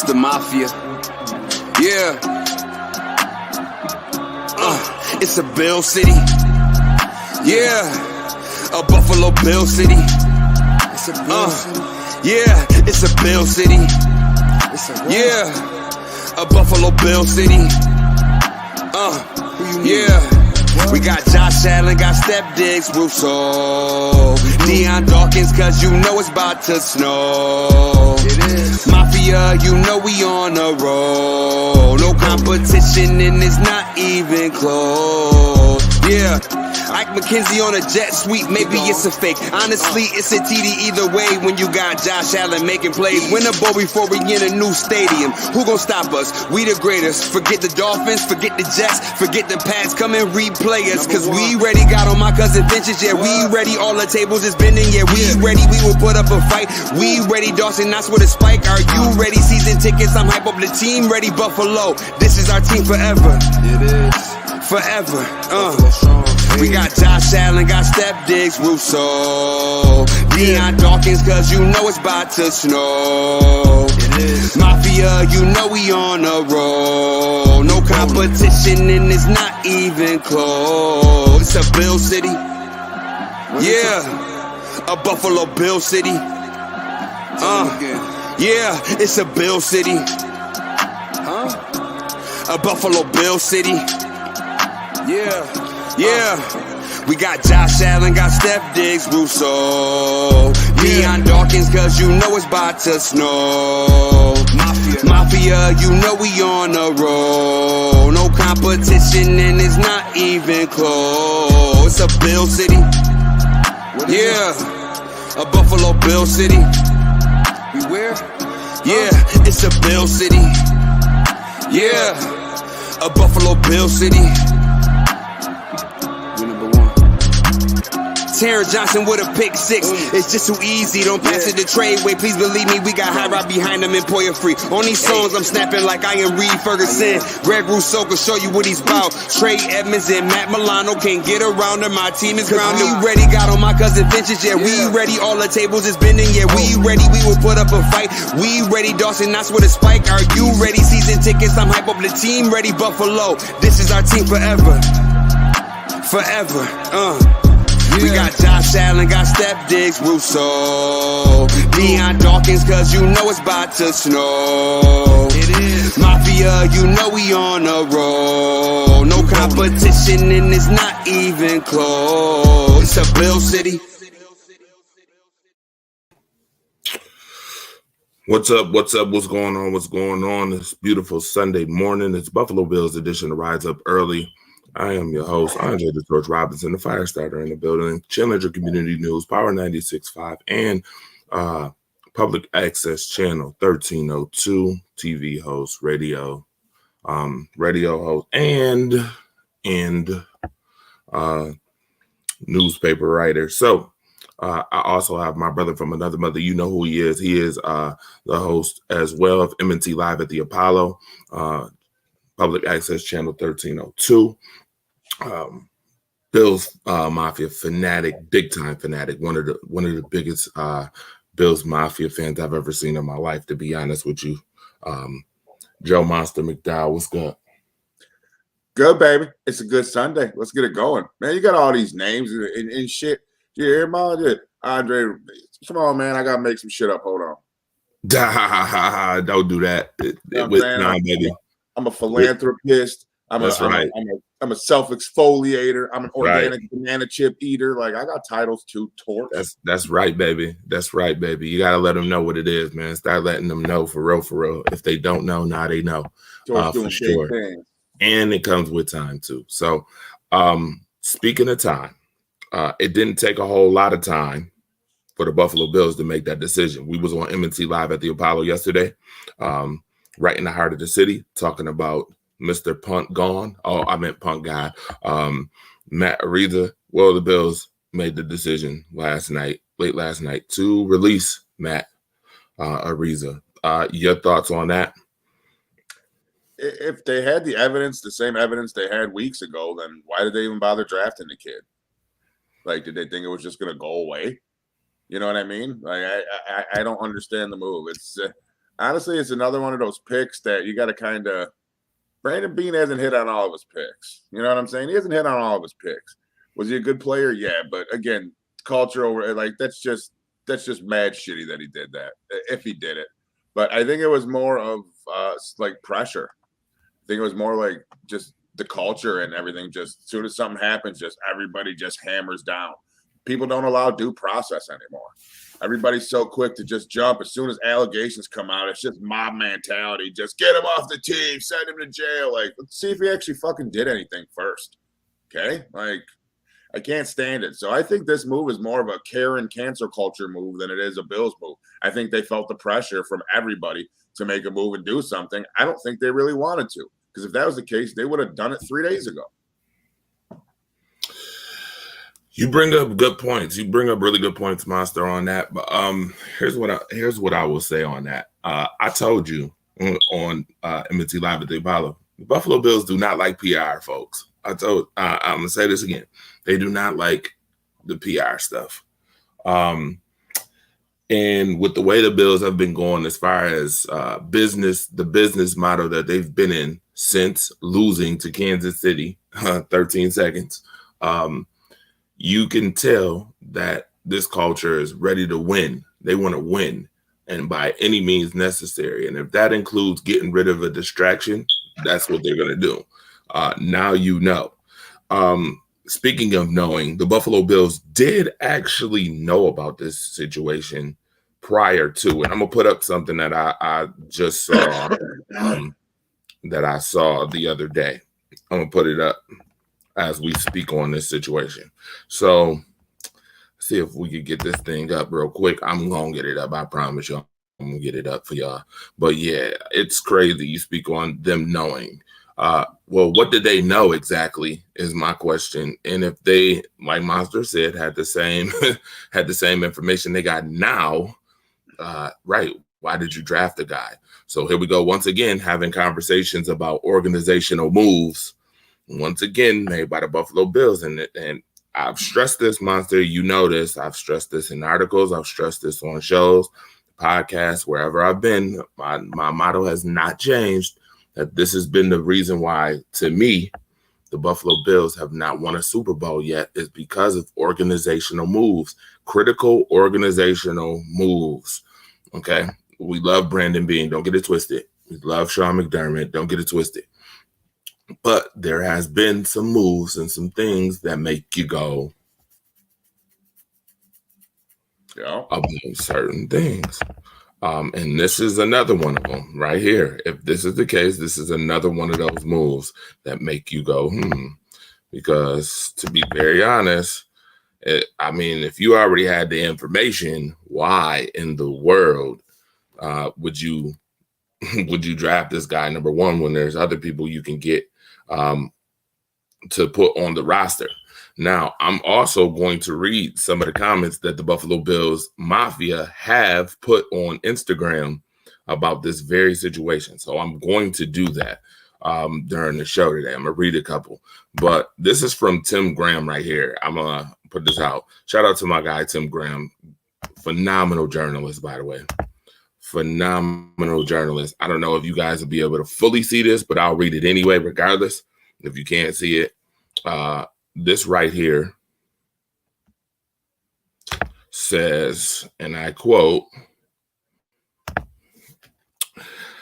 It's the mafia. Yeah. It's a Bill City. Yeah. A Buffalo Bill City. It's a Bill City. Yeah. It's a Bill City. Yeah. A Buffalo Bill City. Yeah. We got Josh Allen, got Steph Diggs, Russo, Deion Dawkins, cause you know it's about to snow. Mafia, you know we on a roll. No competition and it's not even close. Yeah. Ike McKenzie on a jet sweep, maybe it's a fake. Honestly, it's a TD either way when you got Josh Allen making plays. Win a bowl before we in a new stadium. Who gon' stop us? We the greatest. Forget the Dolphins, forget the Jets, forget the Pats, come and replay us. Cause we ready, got on my cousin Vintage, yeah, we ready. All the tables is bending, yeah, we ready. We will put up a fight. We ready, Dawson, that's with a spike. Are you ready? Season tickets, I'm hype up the team ready. Buffalo, this is our team forever. It is. Forever, We got Josh Allen, got Steph Diggs, Russo, Deion Dawkins, cause you know it's about to snow. Mafia, you know we on a roll. No competition and it's not even close. It's a Bill City. Yeah, a Buffalo Bill City. Yeah, it's a Bill City. A Buffalo Bill City. Yeah. We got Josh Allen, got Steph Diggs, Russo, Deion Dawkins, cause you know it's about to snow. Mafia, you know we on a roll. No competition and it's not even close. It's a Bill City. Yeah. A Buffalo Bill City. Beware. Yeah, it's a Bill City. Yeah. A Buffalo Bill City. Terrence Johnson with a pick six. It's just too easy. Don't pass it the trade way. Please believe me, we got high rod behind them and Poyer free. On these songs, I'm snapping like I am Reed Ferguson. Greg Rousseau can show you what he's about. Trey Edmonds and Matt Milano can't get around her. My team is grounded. We ready, got on my cousin Vintage. Yeah, we ready. All the tables is bending. Yeah, we ready. We will put up a fight. We ready, Dawson. That's with a spike. Are you ready? Season tickets. I'm hype up the team. Ready, Buffalo. This is our team forever. Forever. We got Josh Allen, got Steph Diggs, Russo, Deion Dawkins, cause you know it's about to snow. Mafia, you know we on a roll. No competition and it's not even close. It's a Bill City. What's up? What's going on? What's going on? This beautiful Sunday morning. It's Buffalo Bills edition of Rise Up Early. I am your host, Andre the George Robinson, the fire starter in the building, Challenger Community News, Power 96.5, and Public Access Channel 1302, TV host, radio host, and newspaper writer. So I also have my brother from another mother. You know who he is. He is the host as well of M&T Live at the Apollo, Public Access Channel 1302. Bills Mafia fanatic, big time fanatic. One of the biggest Bills Mafia fans I've ever seen in my life, to be honest with you. Joe Monster McDowell, what's good? Good, baby. It's a good Sunday. Let's get it going. Man, you got all these names and shit. You hear me? Andre, come on, man. I got to make some shit up. Hold on. Don't do that. Baby. I'm a philanthropist. I'm a self-exfoliator. I'm an organic banana chip eater. Like, I got titles too. Torch. That's right, baby. That's right, baby. You gotta let them know what it is, man. Start letting them know for real. If they don't know, now they know. For sure. And it comes with time too. So, speaking of time, it didn't take a whole lot of time for the Buffalo Bills to make that decision. We was on M&T Live at the Apollo yesterday, right in the heart of the city, talking about Mr. Punt gone. Oh, I meant Punt guy. Matt Araiza. Well, the Bills made the decision late last night, to release Matt Araiza. Your thoughts on that? If they had the evidence, the same evidence they had weeks ago, then why did they even bother drafting the kid? Like, did they think it was just going to go away? You know what I mean? Like, I don't understand the move. It's honestly, it's another one of those picks that you got to kind of. Brandon Beane hasn't hit on all of his picks. You know what I'm saying? He hasn't hit on all of his picks. Was he a good player? Yeah, but again, culture over like that's just mad shitty that he did that. If he did it, but I think it was more of like pressure. I think it was more like just the culture and everything. Just as soon as something happens, just everybody just hammers down. People don't allow due process anymore. Everybody's so quick to just jump. As soon as allegations come out, it's just mob mentality. Just get him off the team, send him to jail. Like, let's see if he actually fucking did anything first. Okay? Like, I can't stand it. So I think this move is more of a Karen cancer culture move than it is a Bills move. I think they felt the pressure from everybody to make a move and do something. I don't think they really wanted to. Because if that was the case, they would have done it 3 days ago. You bring up good points. You bring up really good points, Monster, on that. But here's what I will say on that. I told you on MT Live at the Apollo, the Buffalo Bills do not like PR, folks. I'm gonna say this again. They do not like the PR stuff. And with the way the Bills have been going as far as the business model that they've been in since losing to Kansas City, 13 seconds. You can tell that this culture is ready to win. They want to win, and by any means necessary. And if that includes getting rid of a distraction, that's what they're going to do. Now you know. Speaking of knowing, the Buffalo Bills did actually know about this situation prior to it. I'm going to put up something that I just saw that I saw the other day. I'm going to put it up as we speak on this situation. So see if we could get this thing up real quick. I'm going to get it up. I promise y'all. I'm going to get it up for y'all. But yeah, it's crazy. You speak on them knowing. Well, what did they know exactly is my question. And if they, like Monster said, had the same information they got now, right, why did you draft the guy? So here we go. Once again, having conversations about organizational moves. Once again, made by the Buffalo Bills. And I've stressed this, Monster. You know this. I've stressed this in articles. I've stressed this on shows, podcasts, wherever I've been. My motto has not changed. That this has been the reason why, to me, the Buffalo Bills have not won a Super Bowl yet is because of organizational moves, critical organizational moves. Okay? We love Brandon Beane. Don't get it twisted. We love Sean McDermott. Don't get it twisted. But there has been some moves and some things that make you go, yeah, about certain things. And this is another one of them right here. If this is the case, this is another one of those moves that make you go, because to be very honest, if you already had the information, why in the world would you draft this guy number one when there's other people you can get to put on the roster? Now, I'm also going to read some of the comments that the Buffalo Bills Mafia have put on Instagram about this very situation. So I'm going to do that during the show today. I'm going to read a couple. But this is from Tim Graham right here. I'm going to put this out. Shout out to my guy, Tim Graham. Phenomenal journalist, by the way. Phenomenal journalist. I don't know if you guys will be able to fully see this, but I'll read it anyway, regardless. If you can't see it, this right here says, and I quote,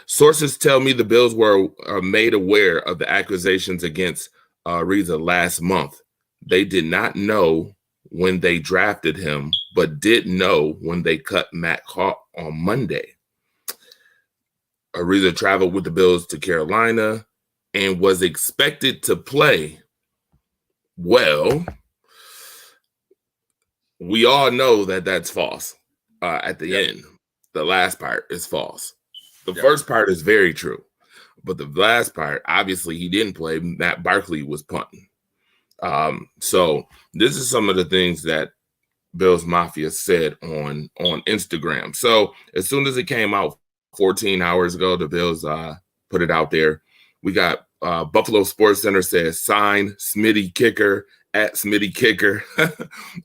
sources tell me the Bills were made aware of the accusations against Reza last month. They did not know when they drafted him, but did know when they cut Matt Hawk on Monday. Reza traveled with the Bills to Carolina and was expected to play. Well, we all know that that's false at the end. The last part is false. The first part is very true. But the last part, obviously, he didn't play. Matt Barkley was punting. So this is some of the things that Bills Mafia said on Instagram. So as soon as it came out 14 hours ago, the Bills put it out there. We got Buffalo Sports Center says, sign Smitty Kicker at Smitty Kicker.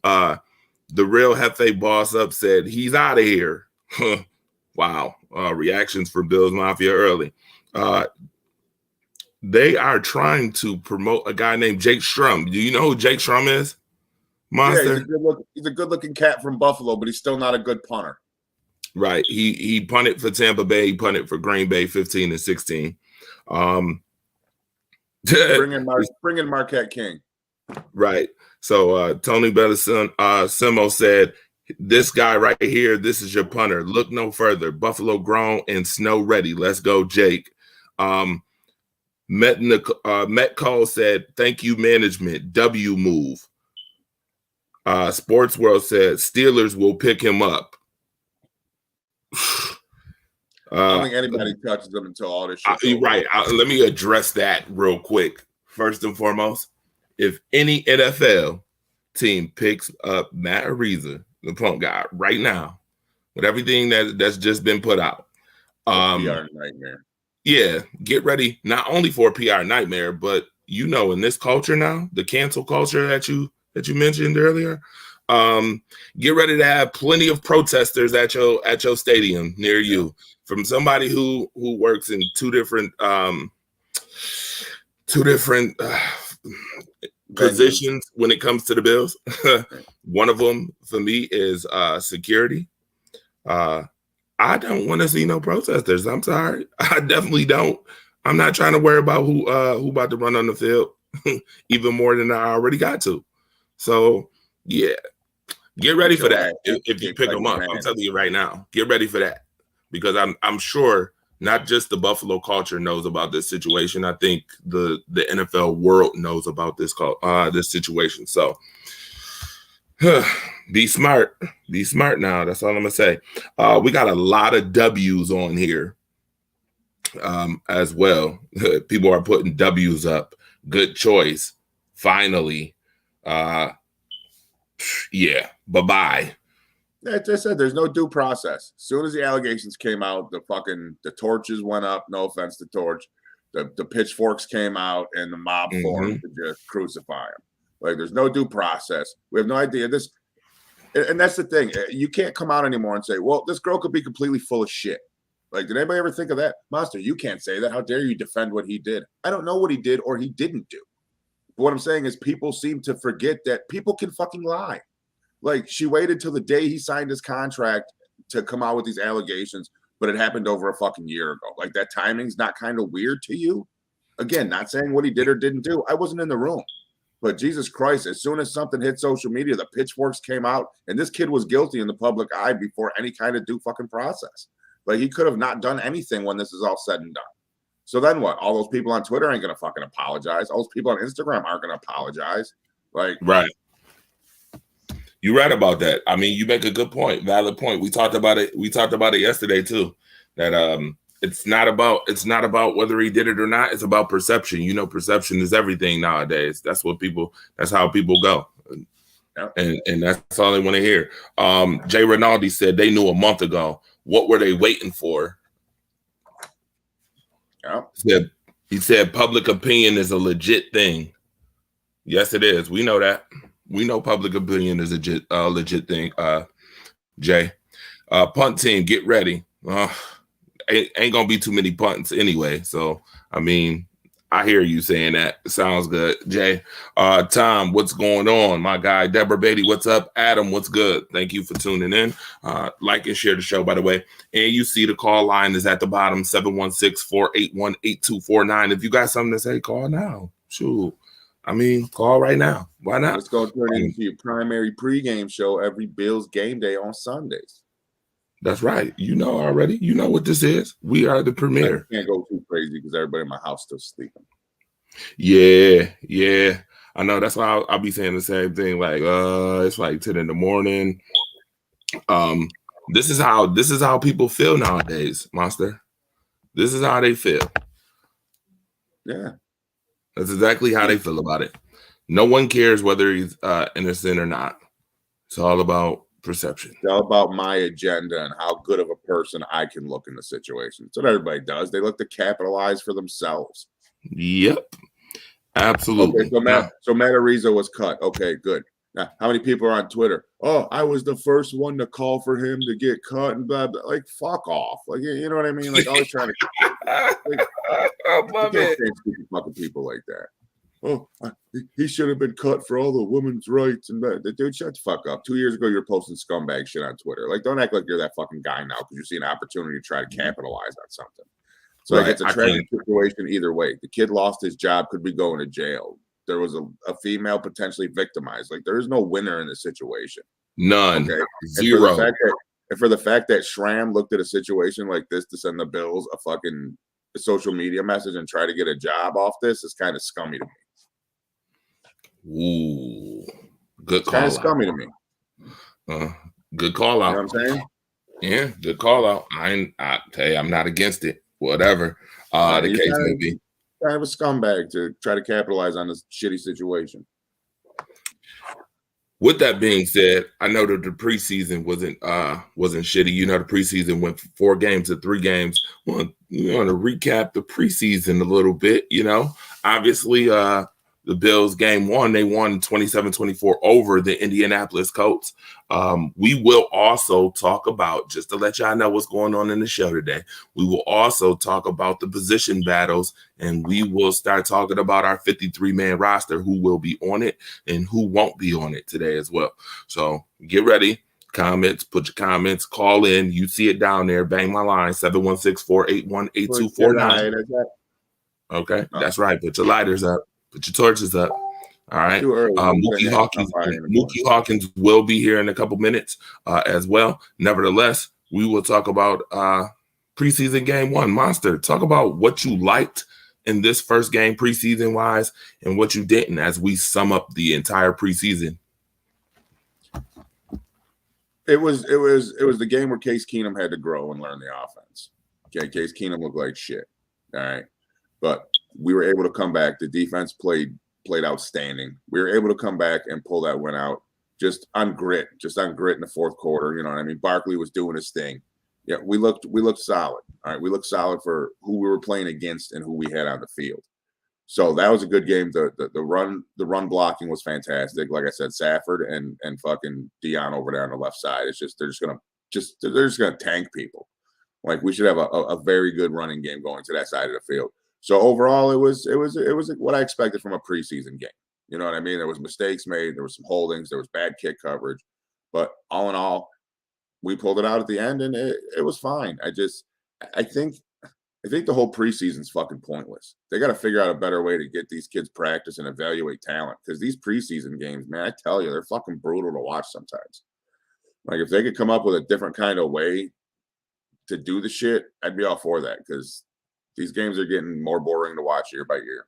The real Hefe Boss Up said, he's out of here. Wow. Reactions for Bills Mafia early. They are trying to promote a guy named Jake Strum. Do you know who Jake Strum is? Monster? Yeah, he's a good-looking cat from Buffalo, but he's still not a good punter. Right. He punted for Tampa Bay. He punted for Green Bay 15 and 16. Bring in Marquette King. Right. So Tony Bellissimo said, this guy right here, this is your punter. Look no further. Buffalo grown and snow ready. Let's go, Jake. Metcalf said, thank you, management. W move. Sports World said, Steelers will pick him up. I don't think anybody touches them until all this shit. Right. Let me address that real quick. First and foremost, if any NFL team picks up Matt Ariza, the punk guy, right now, with everything that's just been put out, PR nightmare. Yeah, get ready not only for a PR nightmare, but in this culture now, the cancel culture that you mentioned earlier, get ready to have plenty of protesters at your stadium near you from somebody who works in two different positions when it comes to the Bills. One of them for me is security. I don't want to see no protesters. I'm sorry. I definitely don't. I'm not trying to worry about who about to run on the field even more than I already got to. So yeah, get ready for that. If you pick them up, I'm telling you right now, get ready for that, because I'm sure not just the Buffalo culture knows about this situation. I think the NFL world knows about this situation. So be smart. Be smart now. That's all I'm gonna say. We got a lot of W's on here as well. People are putting W's up. Good choice. Finally. Yeah. Bye-bye. As I said, there's no due process. As soon as the allegations came out, the torches went up. No offense to Torch. The pitchforks came out and the mob formed to just crucify him. Like, there's no due process. We have no idea this. And that's the thing. You can't come out anymore and say, well, this girl could be completely full of shit. Like, did anybody ever think of that? Monster, you can't say that. How dare you defend what he did? I don't know what he did or he didn't do. But what I'm saying is people seem to forget that people can fucking lie. Like, she waited till the day he signed his contract to come out with these allegations, but it happened over a fucking year ago. Like, that timing's not kind of weird to you? Again, not saying what he did or didn't do. I wasn't in the room. But Jesus Christ, as soon as something hit social media, the pitchforks came out, and this kid was guilty in the public eye before any kind of due fucking process. Like, he could have not done anything when this is all said and done. So then what? All those people on Twitter ain't going to fucking apologize. All those people on Instagram aren't going to apologize. Like, right. You're right about that. I mean, you make a good point, valid point. We talked about it. We talked about it yesterday too. That it's not about whether he did it or not. It's about perception. Perception is everything nowadays. That's how people go. Yep. And that's all they want to hear. Jay Rinaldi said they knew a month ago. What were they waiting for? Yep. He said public opinion is a legit thing. Yes, it is. We know that. We know public opinion is a legit thing. Jay, punt team, get ready. Ain't gonna be too many punts anyway. So I mean, I hear you saying that. Sounds good, Jay. Tom, what's going on, my guy? Deborah Beatty, what's up? Adam, what's good? Thank you for tuning in. Like and share the show, by the way. And you see the call line is at the bottom, 716-481-8249. If you got something to say, call now. Shoot. I mean, call right now. Why not? Let's go turn into your primary pregame show every Bills game day on Sundays. That's right. You know already. You know what this is. We are the premiere. I can't go too crazy because everybody in my house still sleeping. Yeah. I know. That's why I'll be saying the same thing. Like, it's like 10 in the morning. This is how people feel nowadays, Monster. This is how they feel. Yeah. That's exactly how they feel about it. No one cares whether he's innocent or not. It's all about perception. It's all about my agenda and how good of a person I can look in the situation. That's what everybody does. They look to capitalize for themselves. Yep. Absolutely. Okay, so Matt Ariza was cut. Okay, good. Now, how many people are on Twitter? Oh, I was the first one to call for him to get cut and blah, blah. Like, fuck off. Like, you know what I mean? Like, always trying to. Like, I love it. Fucking people like that. Oh, he should have been cut for all the women's rights and that. Dude, shut the fuck up. 2 years ago, you're posting scumbag shit on Twitter. Like, don't act like you're that fucking guy now because you see an opportunity to try to capitalize on something. So like, it's a tragic situation either way. The kid lost his job, could be going to jail. There was a female potentially victimized. Like, there is no winner in this situation. None. Okay? Zero. And for the fact that Schramm looked at a situation like this to send the Bills a fucking social media message and try to get a job off this is kind of scummy to me. Ooh, good call. Kind of scummy to me. Good call out. You know what I'm saying? Yeah, good call out. I'm not against it. Whatever the case may be. Kind of a scumbag to try to capitalize on this shitty situation. With that being said, I know that the preseason wasn't shitty. You know, the preseason went from 4 games to 3 games. Well, you want to recap the preseason a little bit. You know, obviously, the Bills game 1, they won 27-24 over the Indianapolis Colts. We will also talk about, just to let y'all know what's going on in the show today, we will also talk about the position battles, and we will start talking about our 53-man roster, who will be on it and who won't be on it today as well. So get ready. Comments, put your comments, call in. You see it down there. Bang my line, 716-481-8249. Okay, that's right. Put your lighters up. Put your torches up. All right. Mookie Hawkins will be here in a couple minutes as well. Nevertheless, we will talk about preseason game 1. Monster, talk about what you liked in this first game preseason wise and what you didn't as we sum up the entire preseason. It was the game where Case Keenum had to grow and learn the offense. Okay, Case Keenum looked like shit. All right. But we were able to come back. The defense played outstanding. We were able to come back and pull that win out just on grit in the fourth quarter. You know what I mean? Barkley was doing his thing. Yeah, we looked solid. All right, we looked solid for who we were playing against and who we had on the field. So that was a good game. The run blocking was fantastic. Like I said, Safford and fucking Dion over there on the left side. It's just they're just gonna tank people. Like, we should have a very good running game going to that side of the field. So overall, it was what I expected from a preseason game. You know what I mean? There was mistakes made. There was some holdings. There was bad kick coverage. But all in all, we pulled it out at the end, and it was fine. I think the whole preseason's fucking pointless. They got to figure out a better way to get these kids practice and evaluate talent, because these preseason games, man, I tell you, they're fucking brutal to watch sometimes. Like, if they could come up with a different kind of way to do the shit, I'd be all for that, because these games are getting more boring to watch year by year.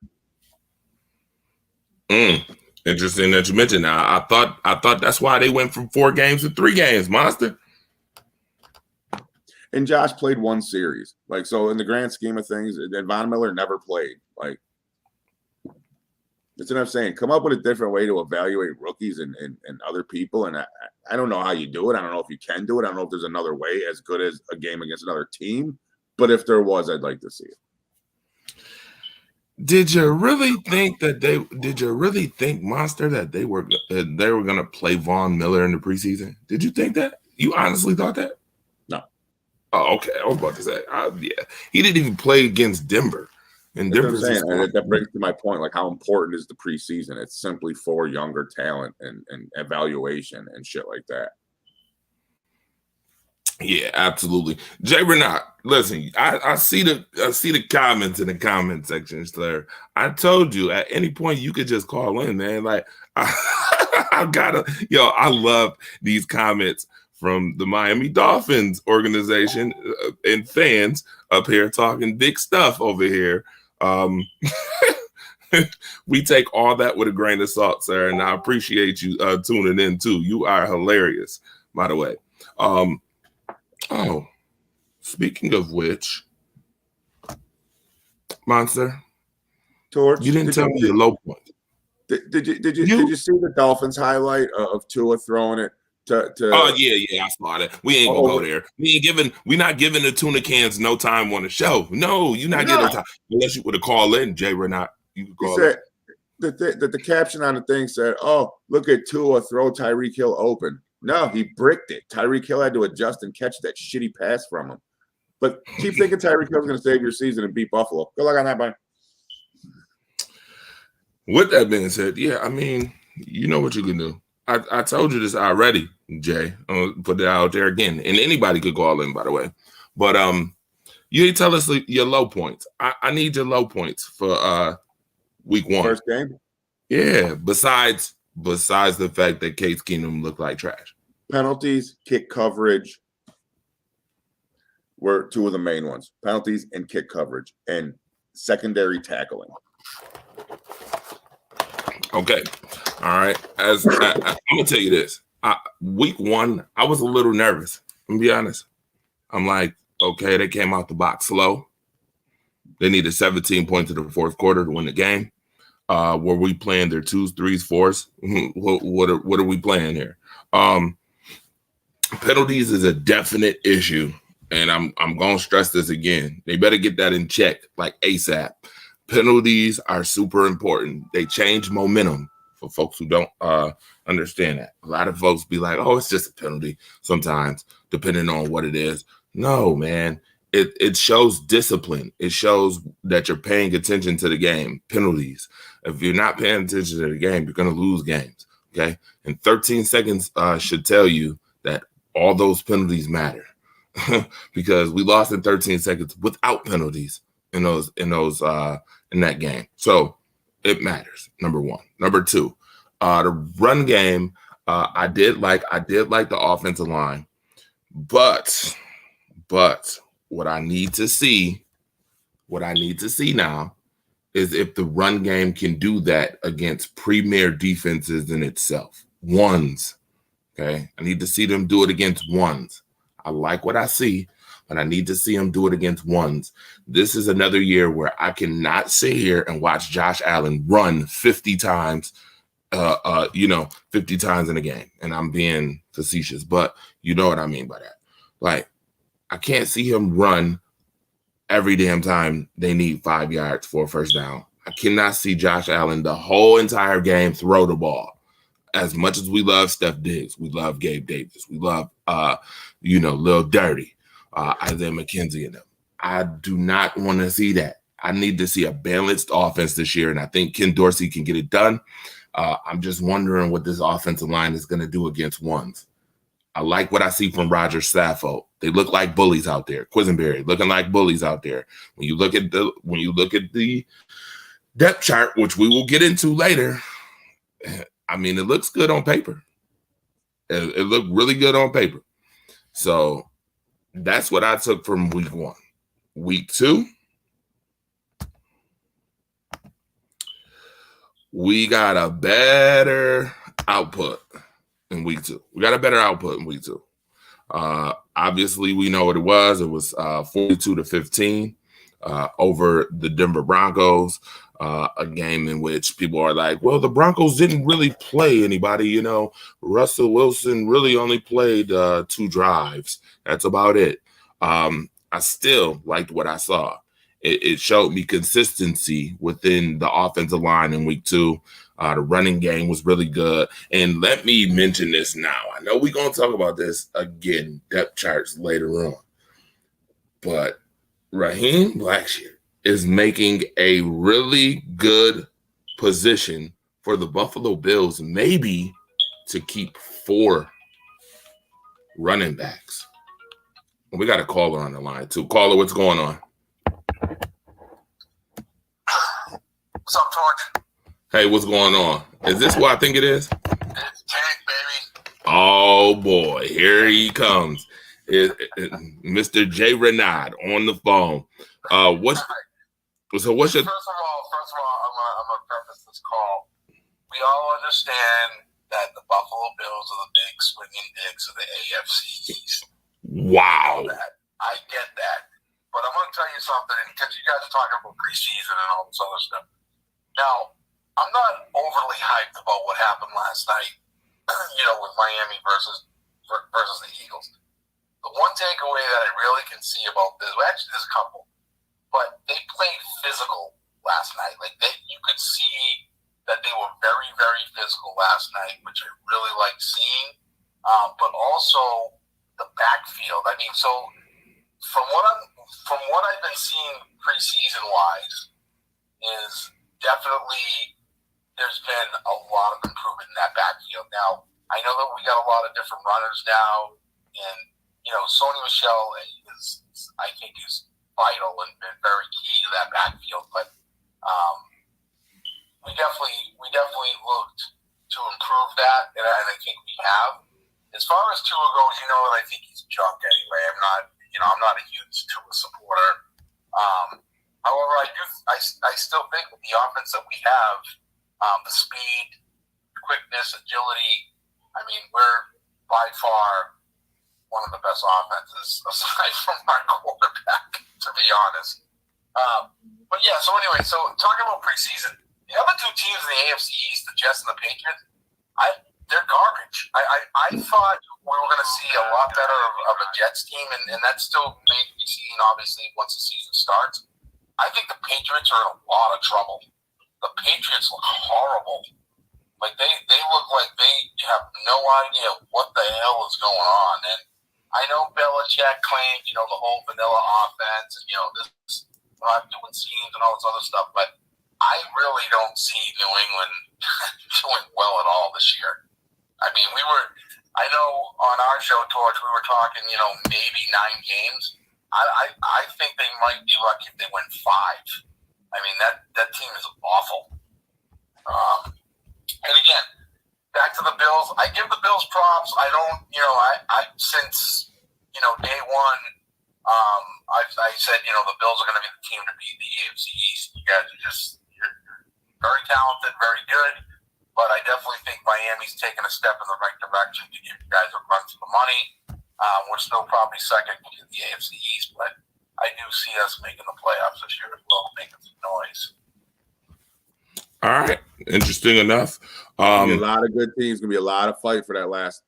Interesting that you mentioned that. I thought that's why they went from 4 games to 3 games, Monster. And Josh played 1 series. Like, so in the grand scheme of things, and Von Miller never played. Like, that's what I'm saying. Come up with a different way to evaluate rookies and other people. And I don't know how you do it. I don't know if you can do it. I don't know if there's another way as good as a game against another team. But if there was, I'd like to see it. Did you really think, Monster, that they were going to play Von Miller in the preseason? Did you think that? You honestly thought that? No. Oh, okay. I was about to say, yeah. He didn't even play against Denver. And Denver's that brings to my point, like, how important is the preseason? It's simply for younger talent and evaluation and shit like that. Yeah, absolutely. Jay Renat, listen, I see the comments in the comment section, sir. I told you at any point you could just call in, man. Like, I love these comments from the Miami Dolphins organization and fans up here talking big stuff over here. We take all that with a grain of salt, sir, and I appreciate you tuning in too. You are hilarious, by the way. Oh, speaking of which, Monster, Torch, you didn't tell me your low point. Did you see the Dolphins highlight of Tua throwing it to? Oh yeah, I saw that. We ain't gonna go there. We're not giving the tuna cans no time on the show. No, you're not getting time unless you would have called in, Jay Renat. You could call in. the caption on the thing said, "Oh, look at Tua throw Tyreek Hill open." No, he bricked it. Tyreek Hill had to adjust and catch that shitty pass from him. But keep thinking Tyreek Hill's going to save your season and beat Buffalo. Good luck on that, man. With that being said, yeah, I mean, you know what you can do. I told you this already, Jay. I'm gonna put it out there again, and anybody could call in, by the way. But you didn't tell us your low points. I need your low points for week 1. First game. Yeah. Besides the fact that Case Keenum looked like trash. Penalties, kick coverage were 2 of the main ones. Penalties and kick coverage and secondary tackling. Okay. All right. I'm gonna tell you this. Week 1, I was a little nervous. I'm gonna be honest. I'm like, okay, they came out the box slow. They needed 17 points in the fourth quarter to win the game. Were we playing their 2s, 3s, 4s? What are we playing here? Penalties is a definite issue, and I'm gonna stress this again. They better get that in check, like ASAP. Penalties are super important. They change momentum for folks who don't understand that. A lot of folks be like, "Oh, it's just a penalty." Sometimes, depending on what it is. No, man. It shows discipline. It shows that you're paying attention to the game. Penalties. If you're not paying attention to the game, you're going to lose games. Okay. And 13 seconds should tell you that all those penalties matter because we lost in 13 seconds without penalties in that game. So it matters. Number 1. Number 2, the run game. I did like the offensive line, but what I need to see now is if the run game can do that against premier defenses in itself. Ones. Okay. I need to see them do it against ones. I like what I see, but I need to see them do it against ones. This is another year where I cannot sit here and watch Josh Allen run 50 times, 50 times in a game. And I'm being facetious, but you know what I mean by that. Like, I can't see him run every damn time they need 5 yards for a first down. I cannot see Josh Allen the whole entire game throw the ball. As much as we love Steph Diggs, we love Gabe Davis, we love, Lil Dirty, Isaiah McKenzie and them. I do not want to see that. I need to see a balanced offense this year, and I think Ken Dorsey can get it done. I'm just wondering what this offensive line is going to do against ones. I like what I see from Roger Stafford. They look like bullies out there. Quisenberry looking like bullies out there. When you look at the depth chart, which we will get into later, I mean, it looks good on paper. It looked really good on paper. So that's what I took from week 1. Week 2, we got a better output in week 2. Obviously, we know what it was. It was 42-15 over the Denver Broncos, a game in which people are like, well, the Broncos didn't really play anybody. Russell Wilson really only played 2 drives. That's about it. I still liked what I saw. It showed me consistency within the offensive line in week 2. The running game was really good. And let me mention this now. I know we're going to talk about this again, depth charts later on. But Raheem Blackshear is making a really good position for the Buffalo Bills, maybe to keep 4 running backs. We got a caller on the line, too. Caller, what's going on? What's up, Torch? Hey, what's going on? Is this what I think it is? It's Tank, baby. Oh, boy. Here he comes. Mr. J. Renaud on the phone. What's your... First of all, I'm gonna preface this call. We all understand that the Buffalo Bills are the big swinging dicks of the AFC East. Wow. I get that. But I'm going to tell you something, because you guys are talking about preseason and all this other stuff. Now, I'm not overly hyped about what happened last night, with Miami versus the Eagles. The one takeaway that I really can see about this, well, actually there's a couple, but they played physical last night. Like you could see that they were very, very physical last night, which I really liked seeing. But also the backfield. I mean, so from what I've been seeing preseason wise, is definitely there's been a lot of improvement in that backfield. Now, I know that we got a lot of different runners now, and Sony Michel I think is vital and been very key to that backfield. But we definitely looked to improve that, and I think we have. As far as Tua goes, that I think he's junk anyway. I'm not a huge Tua supporter. However, I still think with the offense that we have, the speed, quickness, agility, I mean, we're by far one of the best offenses aside from our quarterback, to be honest. But yeah, so anyway, talking about preseason, the other two teams in the AFC East, the Jets and the Patriots, they're garbage. I thought we were going to see a lot better of a Jets team, and that's still may be seen, obviously, once the season starts. I think the Patriots are in a lot of trouble. The Patriots look horrible. Like, they look like they have no idea what the hell is going on. And I know Belichick claimed, the whole vanilla offense and, this not doing schemes and all this other stuff, but I really don't see New England doing well at all this year. I mean, I know on our show, Torch, we were talking, maybe 9 games. I think they might be lucky if they win 5. I mean, that team is awful. And again, back to the Bills. I give the Bills props. I don't, since, day one, I said, the Bills are going to be the team to beat the AFC East. You guys are you're very talented, very good. But I definitely think Miami's taking a step in the right direction to give you guys a run for the money. We're still probably second in the AFC East, but I do see us making the playoffs this year as well, making some noise. All right. Interesting enough. A lot of good teams. Going to be a lot of fight for that last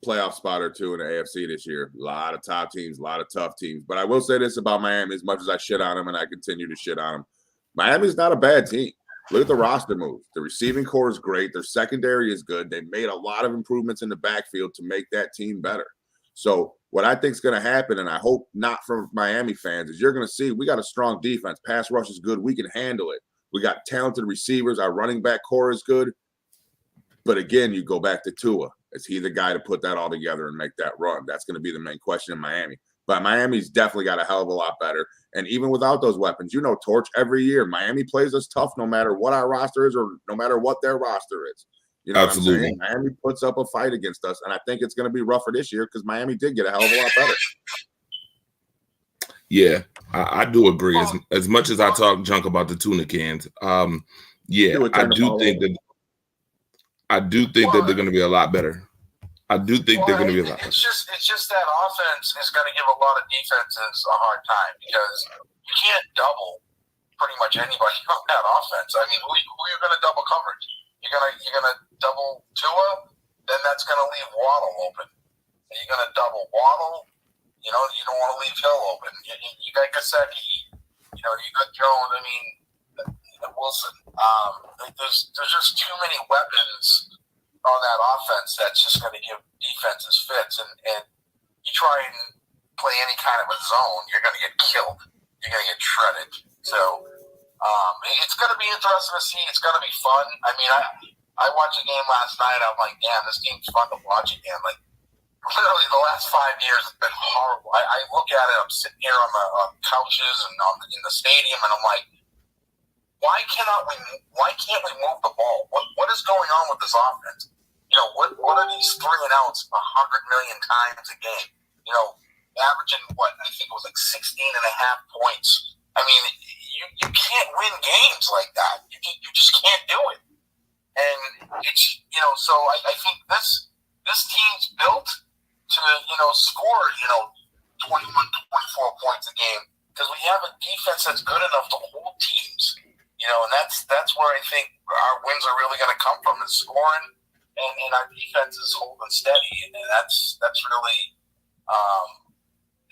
playoff spot or two in the AFC this year. A lot of top teams, a lot of tough teams. But I will say this about Miami, as much as I shit on them and I continue to shit on them, Miami's not a bad team. Look at the roster moves. The receiving core is great. Their secondary is good. They made a lot of improvements in the backfield to make that team better. So what I think is going to happen, and I hope not from Miami fans, is you're going to see we got a strong defense. Pass rush is good. We can handle it. We got talented receivers. Our running back core is good. But again, you go back to Tua. Is he the guy to put that all together and make that run? That's going to be the main question in Miami. But Miami's definitely got a hell of a lot better. And even without those weapons, Torch, every year, Miami plays us tough no matter what our roster is or no matter what their roster is. Absolutely. What I'm saying? Miami puts up a fight against us, and I think it's going to be rougher this year because Miami did get a hell of a lot better. Yeah, I do agree. As much as I talk junk about the tuna cans, I do think that they're going to be a lot better. I do think they're going to be a lot better. It's just that offense is going to give a lot of defenses a hard time because you can't double pretty much anybody on that offense. I mean, who are you going to double coverage? You're gonna double Tua, then that's going to leave Waddle open. Are you going to double Waddle? You don't want to leave Hill open. You got Gesicki. You got Jones. I mean, Wilson. There's just too many weapons on that offense that's just going to give defenses fits. And you try and play any kind of a zone, you're going to get killed. You're going to get shredded. So it's going to be interesting to see. It's going to be fun. I mean, I watched the game last night. I'm like, damn, this game's fun to watch again. Like, literally the last 5 years have been horrible. I look at it, I'm sitting here on the couches and in the stadium, and I'm like, why can't we move the ball? What is going on with this offense? What are these 3 and outs 100 million times a game? Averaging I think it was like 16.5 points. I mean, you can't win games like that. You just can't do it. And it's so I think this team's built to score 21, 24 points a game because we have a defense that's good enough to hold teams. And that's where I think our wins are really going to come from is scoring, and our defense is holding steady, and that's really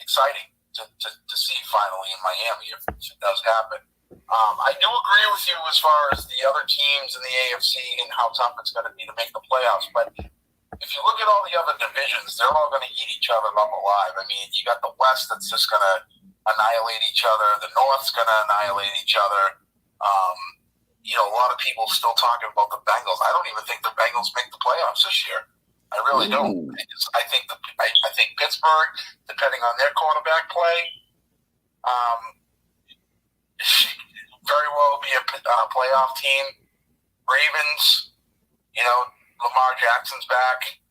exciting to see finally in Miami if it does happen. I do agree with you as far as the other teams in the AFC and how tough it's going to be to make the playoffs. But if you look at all the other divisions, they're all going to eat each other up alive. I mean, you got the West that's just going to annihilate each other. The North's going to annihilate each other. A lot of people still talking about the Bengals. I don't even think the Bengals make the playoffs this year. I really don't. I think Pittsburgh, depending on their quarterback play, very well be a playoff team. Ravens, Lamar Jackson's back.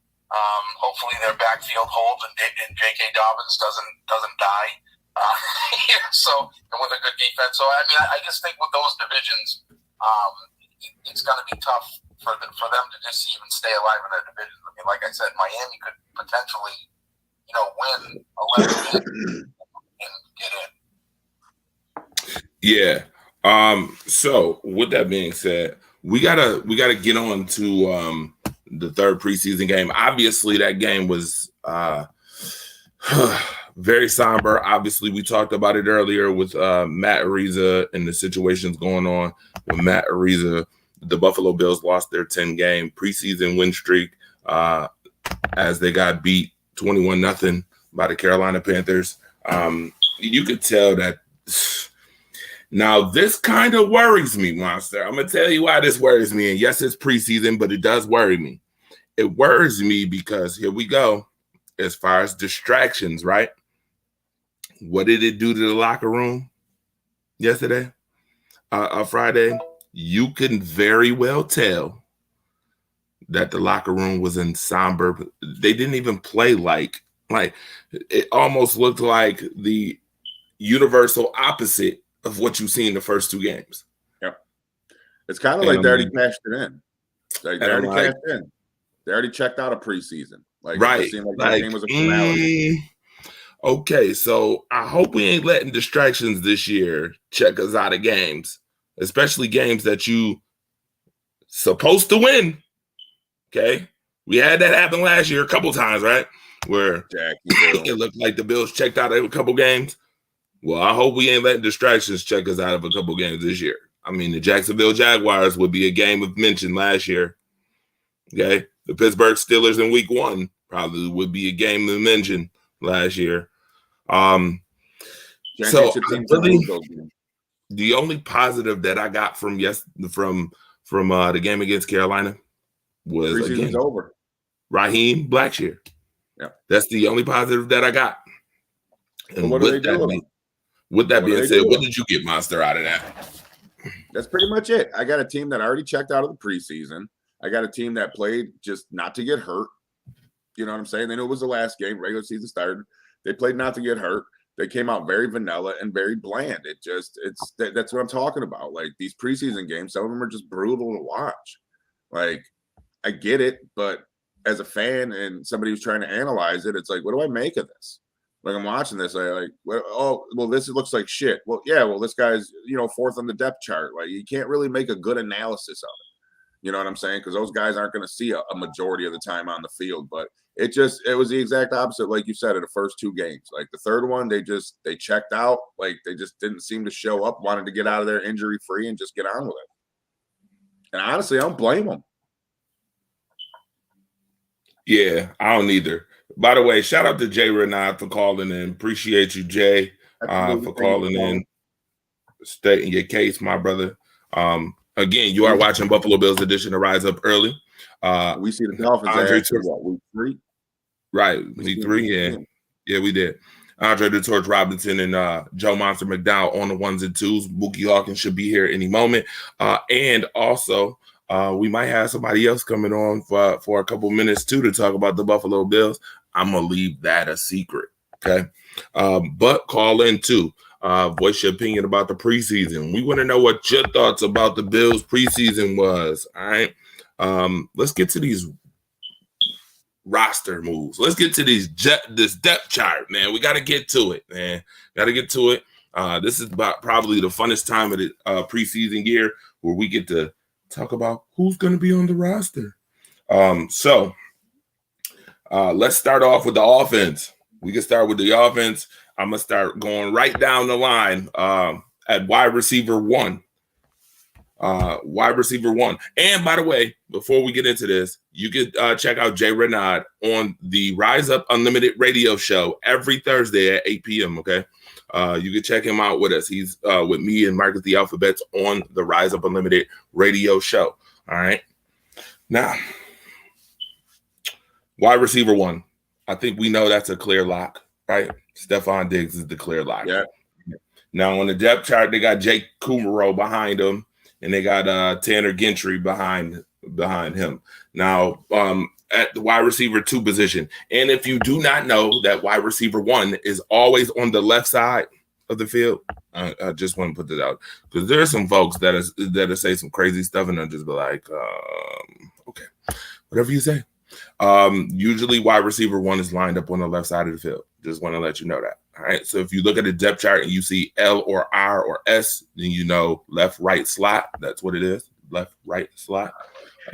Hopefully their backfield holds and J.K. Dobbins doesn't die. And with a good defense. So I mean, I just think with those divisions, it's going to be tough for them to just even stay alive in their division. I mean, like I said, Miami could potentially, win 11 and get in. Yeah. So with that being said, we gotta get on to the third preseason game. Obviously, that game was very somber. Obviously, we talked about it earlier with Matt Ariza and the situations going on with Matt Ariza. The Buffalo Bills lost their 10-game preseason win streak as they got beat 21-0 by the Carolina Panthers. You could tell that. Now, this kind of worries me, Monster. I'm going to tell you why this worries me. And yes, it's preseason, but it does worry me. It worries me because here we go. As far as distractions, right? What did it do to the locker room yesterday? Friday? You can very well tell that the locker room was in somber. They didn't even play like it almost looked like the universal opposite of what you see in the first two games. Yep. It's kind of like they already cashed it in. Like they already cashed in. They already checked out a preseason. Right. It seemed like that game was a finality. Okay, so I hope we ain't letting distractions this year check us out of games, especially games that you supposed to win. Okay? We had that happen last year a couple times, right? Where it looked like the Bills checked out of a couple games. Well, I hope we ain't letting distractions check us out of a couple games this year. I mean, the Jacksonville Jaguars would be a game of mention last year. Okay? The Pittsburgh Steelers in week 1 probably would be a game of mention last year. So the only positive that I got from the game against Carolina was again over. Raheem Blackshear. Yeah, that's the only positive that I got. And what with that being said, what did you get, Monster, out of that? That's pretty much it. I got a team that already checked out of the preseason. I got a team that played just not to get hurt. You know what I'm saying? They knew it was the last game. Regular season started. They played not to get hurt. They came out very vanilla and very bland. That's what I'm talking about. Like these preseason games, some of them are just brutal to watch. Like I get it, but as a fan and somebody who's trying to analyze it, it's like, what do I make of this? Like I'm watching this, this looks like shit. Well, yeah, this guy's fourth on the depth chart. Like you can't really make a good analysis of it. You know what I'm saying? Because those guys aren't going to see a majority of the time on the field. But it was the exact opposite, like you said, in the first two games. Like the third one, they checked out. Like they just didn't seem to show up, wanted to get out of there injury free and just get on with it. And honestly, I don't blame them. Yeah, I don't either. By the way, shout out to Jay Renard for calling in. Appreciate you, Jay, for calling in, stating your case, my brother. Again, you are watching Buffalo Bills edition of Rise Up Early. We see the Dolphins week 3? Right, week 3, yeah, we did. Andre the Torch Robinson and Joe Monster McDowell on the 1s and 2s. Bookie Hawkins should be here any moment. And also, we might have somebody else coming on for a couple minutes, too, to talk about the Buffalo Bills. I'm going to leave that a secret, okay? But call in, too. Voice your opinion about the preseason. We want to know what your thoughts about the Bills preseason was. All right. Let's get to these roster moves. Let's get to this depth chart, man. We got to get to it, man. Got to get to it. This is probably the funnest time of the preseason year where we get to talk about who's going to be on the roster. So let's start off with the offense. We can start with the offense. I'm going to start going right down the line. at wide receiver 1. Wide receiver 1. And by the way, before we get into this, you could check out Jay Renaud on the Rise Up Unlimited radio show every Thursday at 8 p.m. Okay. You can check him out with us. He's with me and Marcus the Alphabets on the Rise Up Unlimited radio show. All right. Now, wide receiver 1. I think we know that's a clear lock, right? Stephon Diggs is the clear lock. Yeah. Now on the depth chart, they got Jake Kumerow behind him. And they got Tanner Gentry behind him. Now, at the wide receiver 2 position. And if you do not know that wide receiver 1 is always on the left side of the field, I just want to put that out. Because there are some folks that say some crazy stuff and I'll just be like, okay, whatever you say. Usually wide receiver 1 is lined up on the left side of the field. Just want to let you know that. All right. So if you look at the depth chart and you see L or R or S, then you know left, right slot. That's what it is. Left, right slot.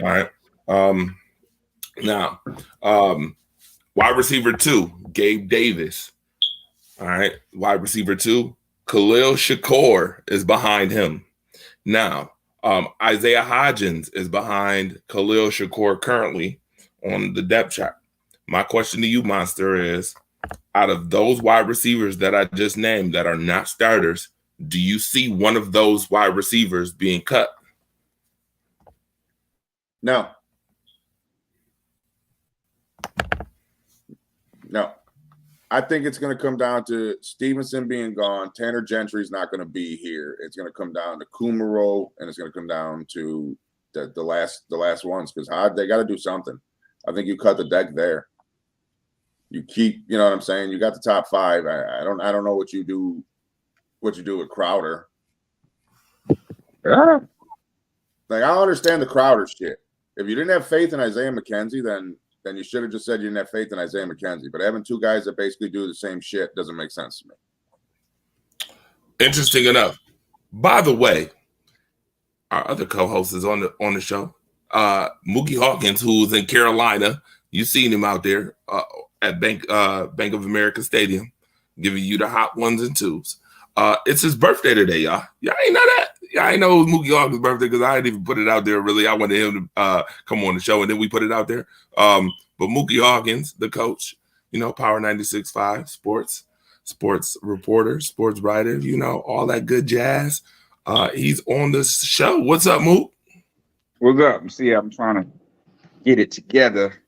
All right. Now, wide receiver 2, Gabe Davis. All right. Wide receiver 2, Khalil Shakur is behind him. Now, Isaiah Hodgins is behind Khalil Shakur currently on the depth chart. My question to you, Monster, is out of those wide receivers that I just named that are not starters, do you see one of those wide receivers being cut? No. I think it's going to come down to Stevenson being gone. Tanner Gentry's not going to be here. It's going to come down to Kumerow, and it's going to come down to the last ones because they got to do something. I think you cut the deck there. You keep, you know what I'm saying? You got the top 5. I don't know what you do with Crowder. Yeah. Like, I don't understand the Crowder shit. If you didn't have faith in Isaiah McKenzie, then you should have just said you didn't have faith in Isaiah McKenzie. But having 2 guys that basically do the same shit doesn't make sense to me. Interesting enough. By the way, our other co-host is on the show. Mookie Hawkins, who's in Carolina. You've seen him out there at Bank of America Stadium, giving you the hot 1s and 2s. It's his birthday today, y'all. Y'all ain't know that. Y'all ain't know it was Mookie Hawkins' birthday because I didn't even put it out there, really. I wanted him to come on the show, and then we put it out there. But Mookie Hawkins, the coach, Power 96.5 sports reporter, sports writer, all that good jazz. He's on the show. What's up, Mook? What's up? See, I'm trying to get it together.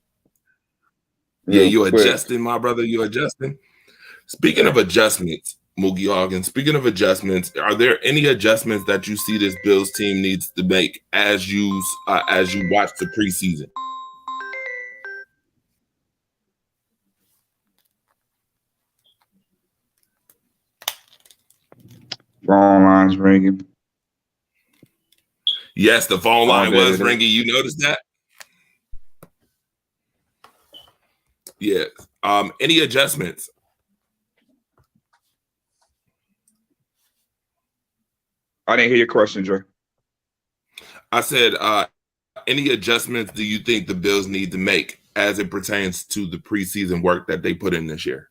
Yeah, you adjusting, my brother. You adjusting. Speaking of adjustments, Mookie Hawkins, are there any adjustments that you see this Bills team needs to make as you watch the preseason? Phone lines ringing. Yes, the phone line was ringing. You noticed that? Yeah. Any adjustments? I didn't hear your question, Dre. I said, any adjustments do you think the Bills need to make as it pertains to the preseason work that they put in this year?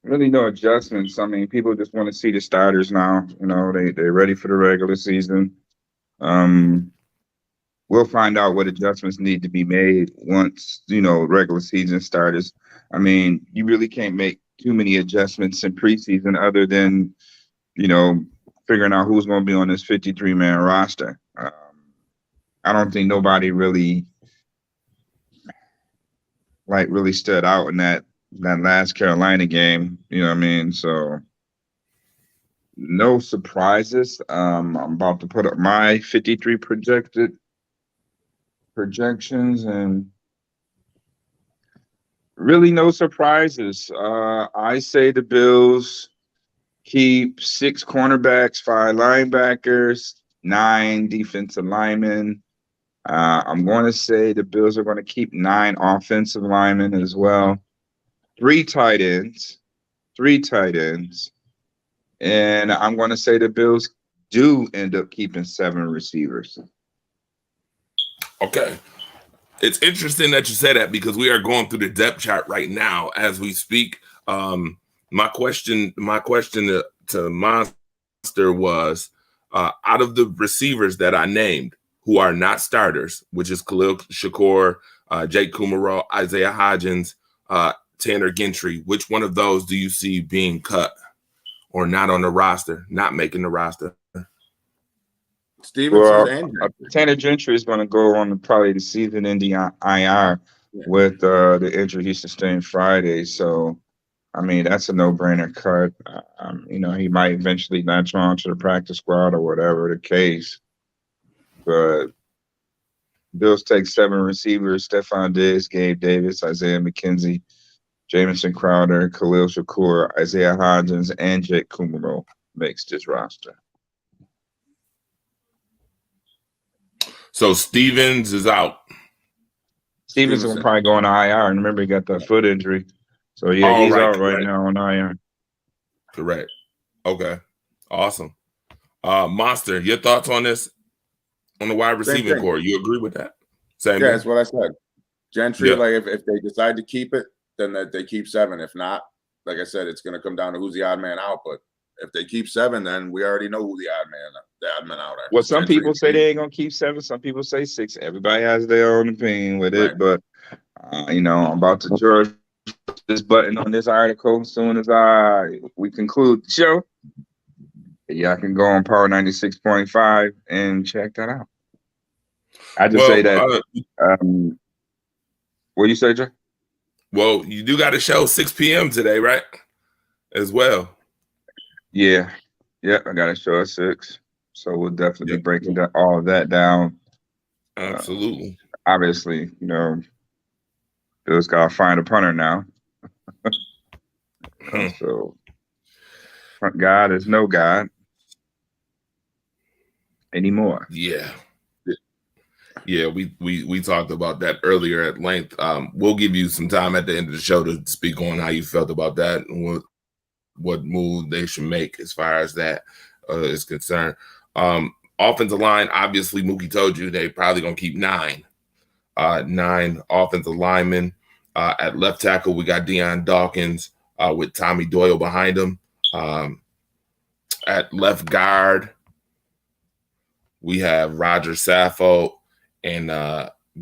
Really no adjustments. I mean, people just want to see the starters now. They're ready for the regular season. We'll find out what adjustments need to be made once, regular season starters. I mean, you really can't make too many adjustments in preseason other than, figuring out who's going to be on this 53-man roster. I don't think nobody really stood out in that last Carolina game. You know what I mean? So no surprises. I'm about to put up my 53 projections and really no surprises. I say the Bills keep 6 cornerbacks, 5 linebackers, 9 defensive linemen. I'm going to say the Bills are going to keep 9 offensive linemen as well. 3 tight ends. And I'm going to say the Bills do end up keeping 7 receivers. Okay. It's interesting that you say that because we are going through the depth chart right now as we speak. my question to Monster was, out of the receivers that I named who are not starters, which is Khalil Shakur, Jake Kumerow, Isaiah Hodgins, Tanner Gentry, which one of those do you see being cut or not on the roster, not making the roster? Stevenson Tanner Gentry is going to go on probably the season-ending IR with the injury he sustained Friday. So, I mean, that's a no-brainer cut. He might eventually latch on to the practice squad or whatever the case. But Bills take 7 receivers: Stephon Diggs, Gabe Davis, Isaiah McKenzie, Jamison Crowder, Khalil Shakur, Isaiah Hodgins, and Jake Kumerow makes this roster. So Stevens is out. Stevens will probably go on IR. And remember, he got that foot injury. So, he's out right now on IR. Correct. Okay. Awesome. Monster, your thoughts on this? On the wide receiving core, you agree with that? Same. Yeah, that's what I said. Gentry, like if they decide to keep it, then they keep 7. If not, like I said, it's going to come down to who's the odd man out. But if they keep 7, then we already know who the odd man out are. Well, some people say they ain't gonna keep 7. Some people say 6. Everybody has their own opinion with it. But I'm about to George this button on this article as soon as we conclude the show. Yeah, I can go on Power 96.5 and check that out. I just say that. What do you say, Jay? Well, you do got a show 6 p.m. today, right? As well. Yeah. I got a show at 6. So we'll definitely be breaking all of that down. Absolutely. Obviously, Bill's got to find a punter now. So, God is no God anymore. Yeah, we talked about that earlier at length. We'll give you some time at the end of the show to speak on how you felt about that and what move they should make as far as that is concerned. Offensive line, obviously, Mookie told you they probably gonna keep 9 offensive linemen. At left tackle, we got Deion Dawkins with Tommy Doyle behind him. At left guard, we have Roger Saffold and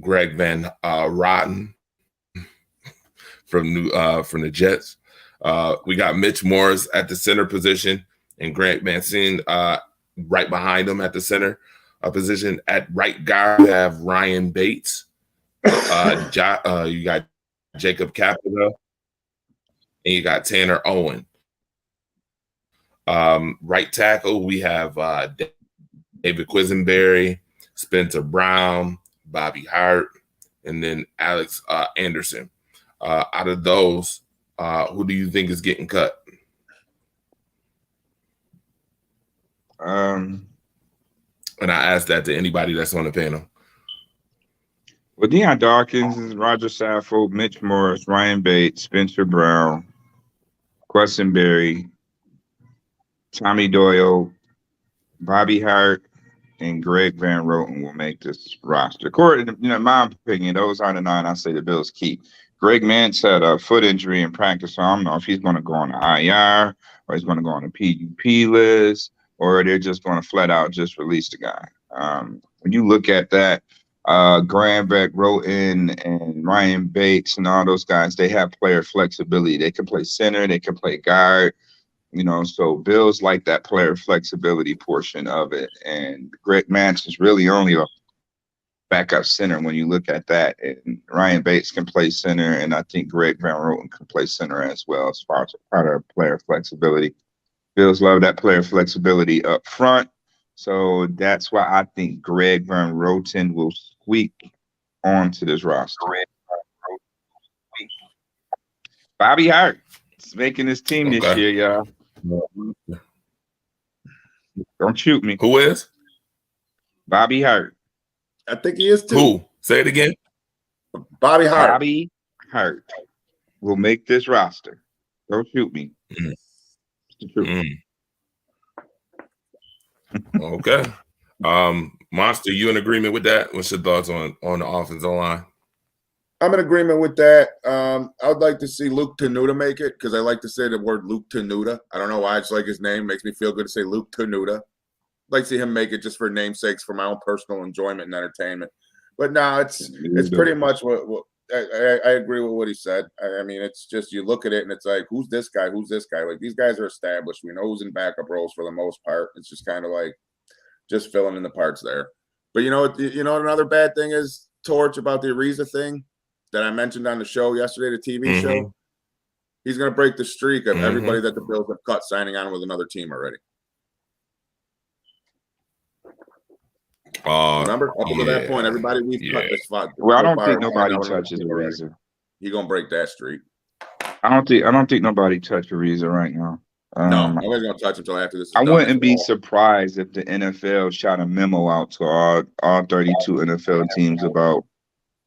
Greg Van Roten from the Jets. We got Mitch Morris at the center position and Grant Mancini right behind him at the center position. At right guard, we have Ryan Bates. You got Jacob Capita, and you got Tanner Owen. Right tackle, we have David Quisenberry, Spencer Brown, Bobby Hart, and then Alex Anderson. Out of those, who do you think is getting cut? And I asked that to anybody that's on the panel. Well, Deion Dawkins, Roger Saffold, Mitch Morris, Ryan Bates, Spencer Brown, Quessenberry, Tommy Doyle, Bobby Hart, and Greg Van Roten will make this roster. According to my opinion, those are the 9 I say the Bills keep. Greg Mance had a foot injury in practice, so I don't know if he's going to go on the IR or he's going to go on the PUP list, or they're just going to flat out just release the guy. When you look at that, Graham Beck, Roten, and Ryan Bates and all those guys, they have player flexibility. They can play center, they can play guard, so Bills like that player flexibility portion of it. And Greg Mance is really only a backup center when you look at that. And Ryan Bates can play center, and I think Greg Van Roten can play center as well as far as part of player flexibility. Bills love that player flexibility up front. So that's why I think Greg Van Roten will squeak onto this roster. Bobby Hart is making his team this year, y'all. Don't shoot me. Who is? Bobby Hart. I think he is too. Who? Say it again. Bobby Hart. Bobby Hart will make this roster. Don't shoot me. Okay. Monster, you in agreement with that? What's your thoughts on the offensive line? I'm in agreement with that. I would like to see Luke Tenuta make it because I like to say the word Luke Tenuta. I don't know why. I just like his name. Makes me feel good to say Luke Tenuta. I'd like to see him make it just for namesakes, for my own personal enjoyment and entertainment. But no, it's pretty much what I agree with what he said. I mean, it's just you look at it and it's like, who's this guy? Who's this guy? Like, these guys are established. We know who's in backup roles for the most part. It's just kind of like just filling in the parts there. But you know what another bad thing is, Torch, about the Ariza thing that I mentioned on the show yesterday, the TV show? He's going to break the streak of everybody that the Bills have cut signing on with another team already. Remember, up to that point, everybody we've cut this spot. Well, I don't think nobody touches Ariza. He's going to break that streak. I don't think nobody touched Ariza right now. No, nobody's going to touch him until after this is I done. wouldn't be surprised if the NFL shot a memo out to all 32 NFL teams about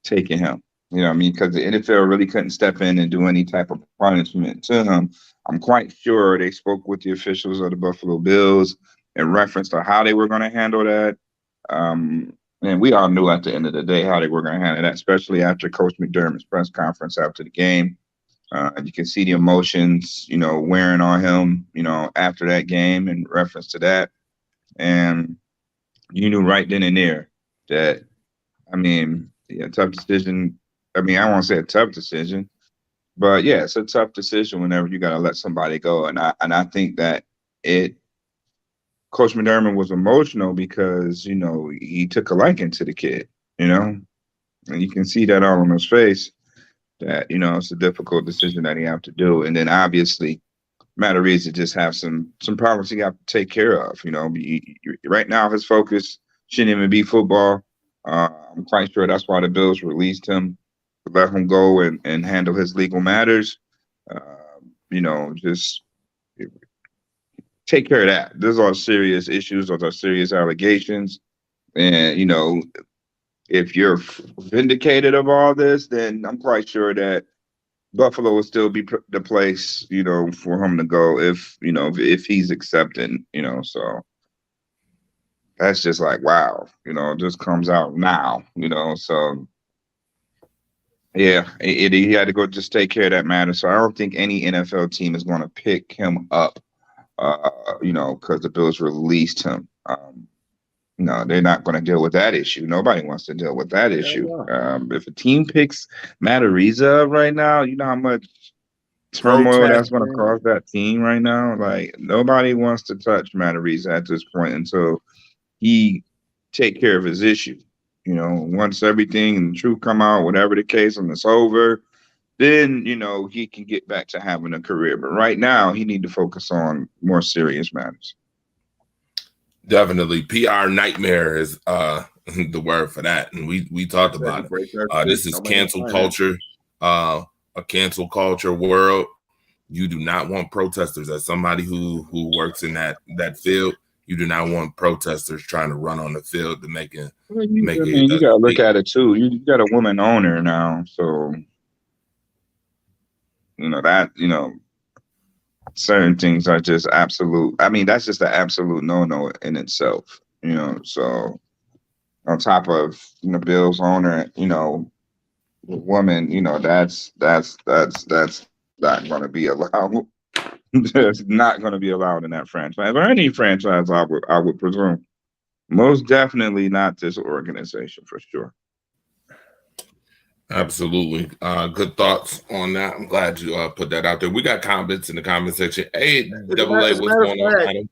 taking him. You know what I mean? Because the NFL really couldn't step in and do any type of punishment to him. I'm quite sure they spoke with the officials of the Buffalo Bills in reference to how they were going to handle that. And we all knew at the end of the day how they were going to handle that, especially after Coach McDermott's press conference after the game. You can see the emotions, wearing on him, after that game in reference to that. And you knew right then and there that, tough decision. I won't say a tough decision, but yeah, it's a tough decision whenever you got to let somebody go. And I think that Coach McDermott was emotional because, he took a liking to the kid, and you can see that all on his face that, it's a difficult decision that he have to do. And then obviously Matt Ariza just have some problems he got to take care of. Right now his focus shouldn't even be football. I'm quite sure that's why the Bills released him, to let him go and handle his legal matters. Just take care of that. Those are serious issues. Those are serious allegations. And, if you're vindicated of all this, then I'm quite sure that Buffalo will still be the place, for him to go if he's accepting, so that's just like, wow, it just comes out now, so yeah, he had to go just take care of that matter. So I don't think any NFL team is going to pick him up, because the Bills released him. No, they're not going to deal with that issue. Nobody wants to deal with that issue. If a team picks Matt Ariza right now, you know how much turmoil that's going to cause that team right now? Like, nobody wants to touch Matt Ariza at this point until he take care of his issue. Once everything and the truth come out, whatever the case, and it's over, then, he can get back to having a career. But right now, he need to focus on more serious matters. Definitely. PR nightmare is the word for that. And we talked about it. This is cancel culture, a cancel culture world. You do not want protesters. As somebody who works in that field, you do not want protesters trying to run on the field to make it. You got to look at it too. You got a woman owner now. So, certain things are just absolute. That's just an absolute no-no in itself, so on top of, Bill's owner, woman, that's not going to be allowed. It's not going to be allowed in that franchise or any franchise, I would presume. Most definitely not this organization, for sure. Absolutely. Good thoughts on that. I'm glad you put that out there. We got comments in the comment section. Hey, Double A, what's going on, Adam?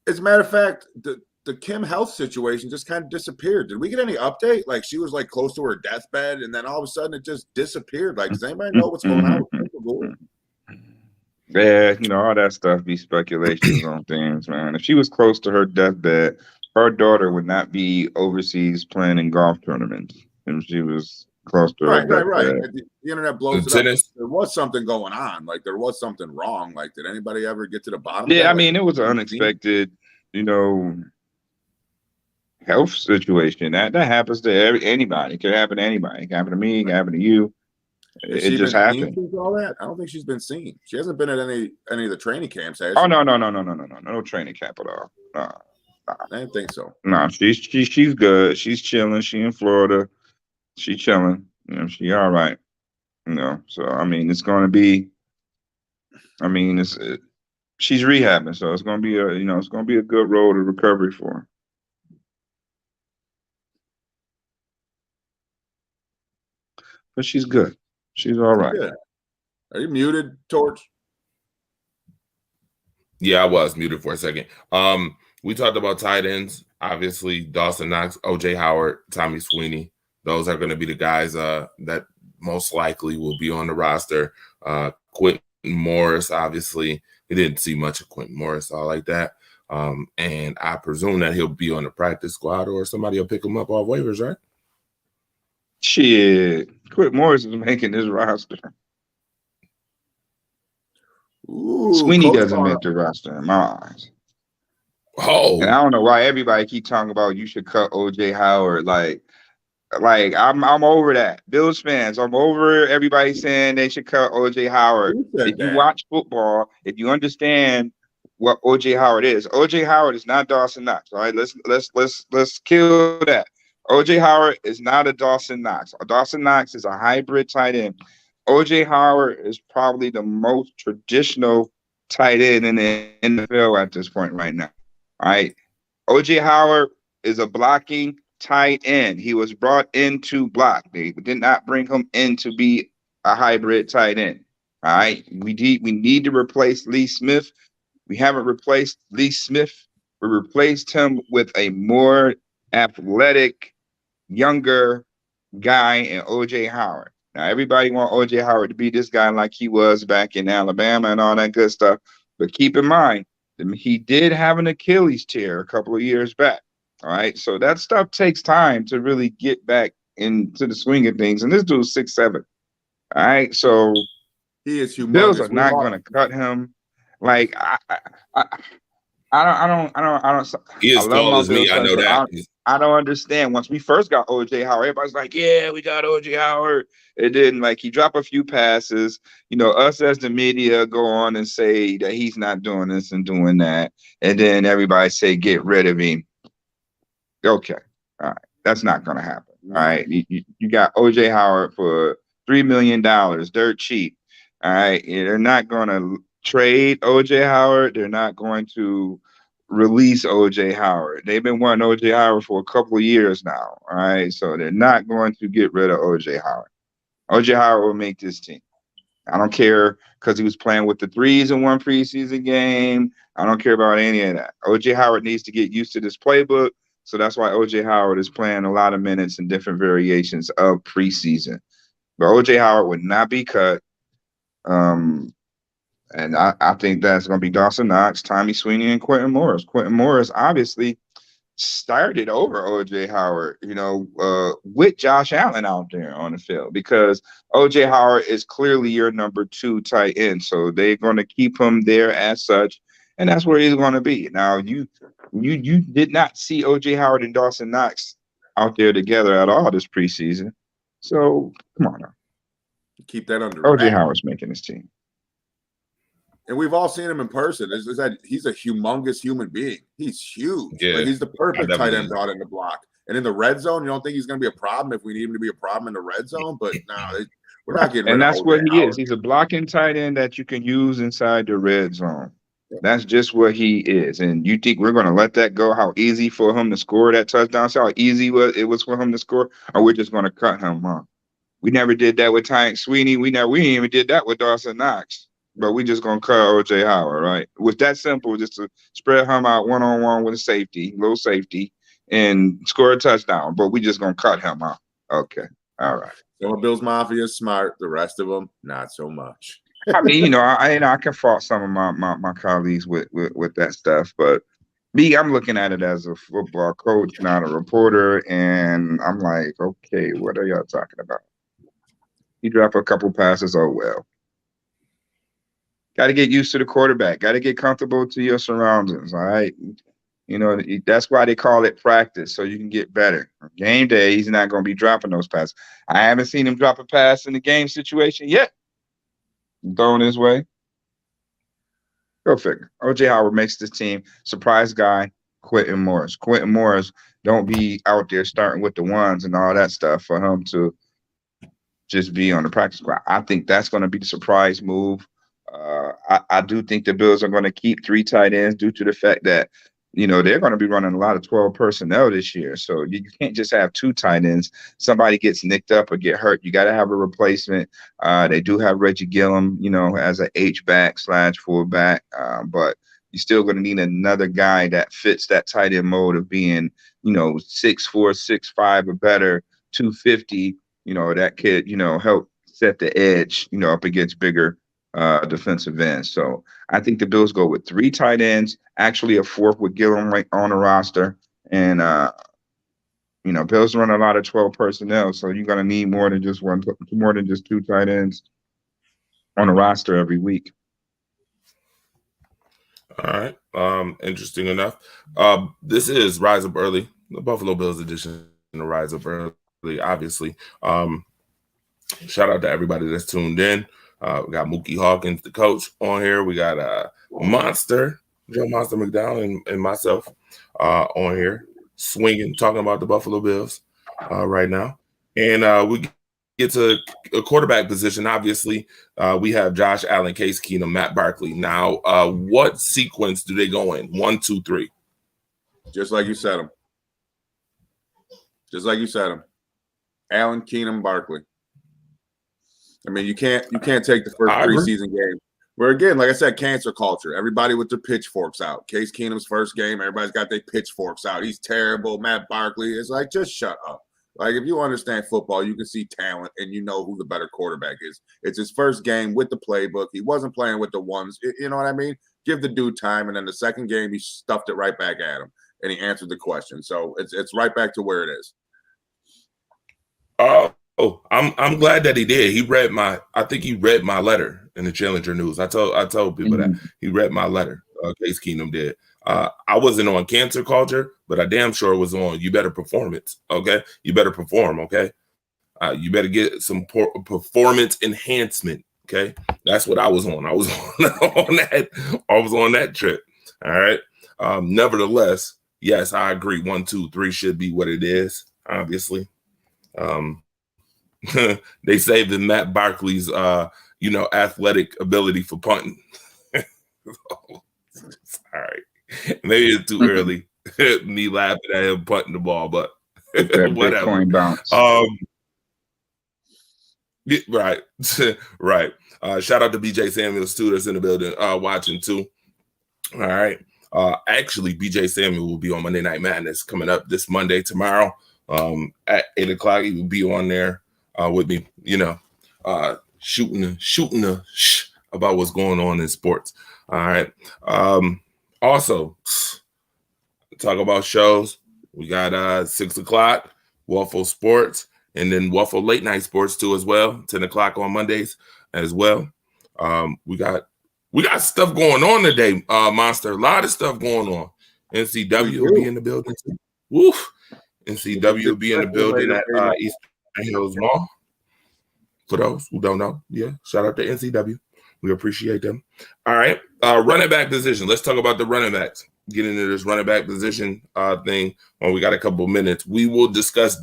As a matter of fact, the Kim health situation just kind of disappeared. Did we get any update? Like, she was like close to her deathbed, and then all of a sudden it just disappeared. Like, does anybody know what's going on with Kim? Yeah, all that stuff be speculations on things, man. If she was close to her deathbed, her daughter would not be overseas playing in golf tournaments. And she was close to right. The internet blows it up. There was something going on. Like, there was something wrong. Like, did anybody ever get to the bottom of that? It was an unexpected, health situation. That happens to anybody. It could happen to anybody. It can happen to me. It can happen to you. It just happened. All that? I don't think she's been seen. She hasn't been at any of the training camps, has she? Oh, no training camp at all. No. I didn't think so. No, she's good. She's chilling. She in Florida. She's chilling. You know, she all right. You know, so I mean, it's going to be. I mean, she's rehabbing, so it's going to be it's going to be a good road to recovery for her. But she's good. She's all right. Yeah. Are you muted, Torch? Yeah, I was muted for a second. We talked about tight ends. Obviously, Dawson Knox, OJ Howard, Tommy Sweeney. Those are going to be the guys that most likely will be on the roster. Quentin Morris, obviously, we didn't see much of Quentin Morris, all like that. And I presume that he'll be on the practice squad or somebody will pick him up off waivers, right? Shit, Quentin Morris is making this roster. Ooh, Sweeney doesn't make the roster in my eyes. Oh, and I don't know why everybody keep talking about you should cut OJ Howard. Like I'm over that. Bills fans, I'm over everybody saying they should cut OJ Howard. If you watch football, if you understand what OJ Howard is not Dawson Knox. All right, let's kill that. OJ Howard is not a Dawson Knox. Dawson Knox is a hybrid tight end. OJ Howard is probably the most traditional tight end in the NFL at this point right now. All right. OJ Howard is a blocking tight end. He was brought in to block. They did not bring him in to be a hybrid tight end. All right. We need to replace Lee Smith. We haven't replaced Lee Smith. We replaced him with a more athletic, younger guy in OJ Howard. Now, everybody want OJ Howard to be this guy like he was back in Alabama and all that good stuff. But keep in mind, he did have an Achilles tear a couple of years back. All right. So that stuff takes time to really get back into the swing of things. And this dude's 6'7". All right. So he is humongous. Bills are not going to cut him. Like I don't. He is tall as me. I know that. I don't understand. Once we first got OJ Howard, everybody's like, "Yeah, we got OJ Howard." It didn't like he dropped a few passes. You know, us as the media go on and say that he's not doing this and doing that, and then everybody say, "Get rid of him." Okay, all right, that's not going to happen. All right, you got OJ Howard for $3 million, dirt cheap. All right, they're not going to trade OJ Howard. They're not going to release OJ Howard. They've been wanting OJ Howard for a couple of years now. All right. So they're not going to get rid of OJ Howard. OJ Howard will make this team. I don't care because he was playing with the threes in one preseason game. I don't care about any of that. OJ Howard needs to get used to this playbook. So that's why OJ Howard is playing a lot of minutes in different variations of preseason. But OJ Howard would not be cut. And I think that's going to be Dawson Knox, Tommy Sweeney, and Quentin Morris. Quentin Morris obviously started over OJ Howard, with Josh Allen out there on the field because OJ Howard is clearly your number 2 tight end. So they're going to keep him there as such, and that's where he's going to be. Now, you did not see OJ Howard and Dawson Knox out there together at all this preseason. So come on now. Keep that under OJ Howard's making his team. And we've all seen him in person. Is that he's a humongous human being. He's huge. Yeah, like he's the perfect tight end out in the block. And in the red zone, you don't think he's going to be a problem if we need him to be a problem in the red zone? But no, we're not getting. And that's what he is. He's a blocking tight end that you can use inside the red zone. That's just what he is. And you think we're going to let that go? How easy for him to score that touchdown? So how easy it was for him to score? Or we're just going to cut him, huh? We never did that with Ty Sweeney. We even did that with Dawson Knox. But we just going to cut OJ Howard, right? It was that simple, just to spread him out one-on-one with a little safety, and score a touchdown. But we just going to cut him out. Okay. All right. Some of Bills Mafia is smart. The rest of them, not so much. I mean, I can fault some of my colleagues with that stuff. But me, I'm looking at it as a football coach, not a reporter. And I'm like, okay, what are y'all talking about? You drop a couple passes, oh, well. Got to get used to the quarterback. Got to get comfortable to your surroundings, all right? That's why they call it practice, so you can get better. Game day, he's not going to be dropping those passes. I haven't seen him drop a pass in the game situation yet. Throwing his way. Go figure. OJ Howard makes this team. Surprise guy, Quentin Morris. Quentin Morris, don't be out there starting with the ones and all that stuff for him to just be on the practice squad. I think that's going to be the surprise move. I do think the Bills are going to keep 3 tight ends due to the fact that, they're going to be running a lot of 12 personnel this year. So you can't just have 2 tight ends. Somebody gets nicked up or get hurt. You got to have a replacement. They do have Reggie Gillum, as an H-back / fullback. But you're still going to need another guy that fits that tight end mode of being, 6'4", 6'5", or better, 250. That could, help set the edge, up against bigger defensive ends. So I think the Bills go with 3 tight ends, actually a 4th with Gillum right on the roster. And, Bills run a lot of 12 personnel, so you're going to need more than just 2 tight ends on the roster every week. All right. Interesting enough. This is Rise Up Early, the Buffalo Bills edition of Rise Up Early, obviously. Shout out to everybody that's tuned in. We got Mookie Hawkins, the coach, on here. We got Monster, Joe Monster McDowell, and myself on here, swinging, talking about the Buffalo Bills right now. And we get to a quarterback position. Obviously, we have Josh Allen, Case Keenum, Matt Barkley. Now, what sequence do they go in? 1, 2, 3. Just like you said them. Allen, Keenum, Barkley. I mean, you can't take the first preseason game where, again, like I said, cancer culture. Everybody with their pitchforks out. Case Keenum's first game, everybody's got their pitchforks out. He's terrible. Matt Barkley is like, just shut up. Like, if you understand football, you can see talent and you know who the better quarterback is. It's his first game with the playbook. He wasn't playing with the ones. You know what I mean? Give the dude time, and then the second game, he stuffed it right back at him, and he answered the question. So it's right back to where it is. Oh, I'm glad that he did. I think he read my letter in the Challenger News. I told people that he read my letter. Case Keenum did. I wasn't on cancer culture, but I damn sure was on you better performance. Okay, you better perform. Okay, you better get some performance enhancement. Okay, that's what I was on. I was on that. I was on that trip. All right. Nevertheless, yes, I agree. 1, 2, 3 should be what it is. Obviously. They saved the Matt Barkley's, athletic ability for punting. Sorry, maybe it's too early. Me laughing at him punting the ball, but whatever. Bitcoin bounce. Right, right. Shout out to BJ Samuels too, that's in the building, watching too. All right. Actually, BJ Samuel will be on Monday Night Madness coming up this Monday, tomorrow, at 8:00. He will be on there with me, shooting about what's going on in sports. All right. Also, talk about shows. We got 6:00 Waffle Sports, and then Waffle Late Night Sports too as well. 10:00 on Mondays as well. We got stuff going on today, Monster. A lot of stuff going on. NCW will be in the building too. Woof. NCW will be in the building at Eastern Hills Mall. For those who don't know, yeah, shout out to NCW. We appreciate them. All right, running back position. Let's talk about the running backs. Get into this running back position thing when we got a couple of minutes. We will discuss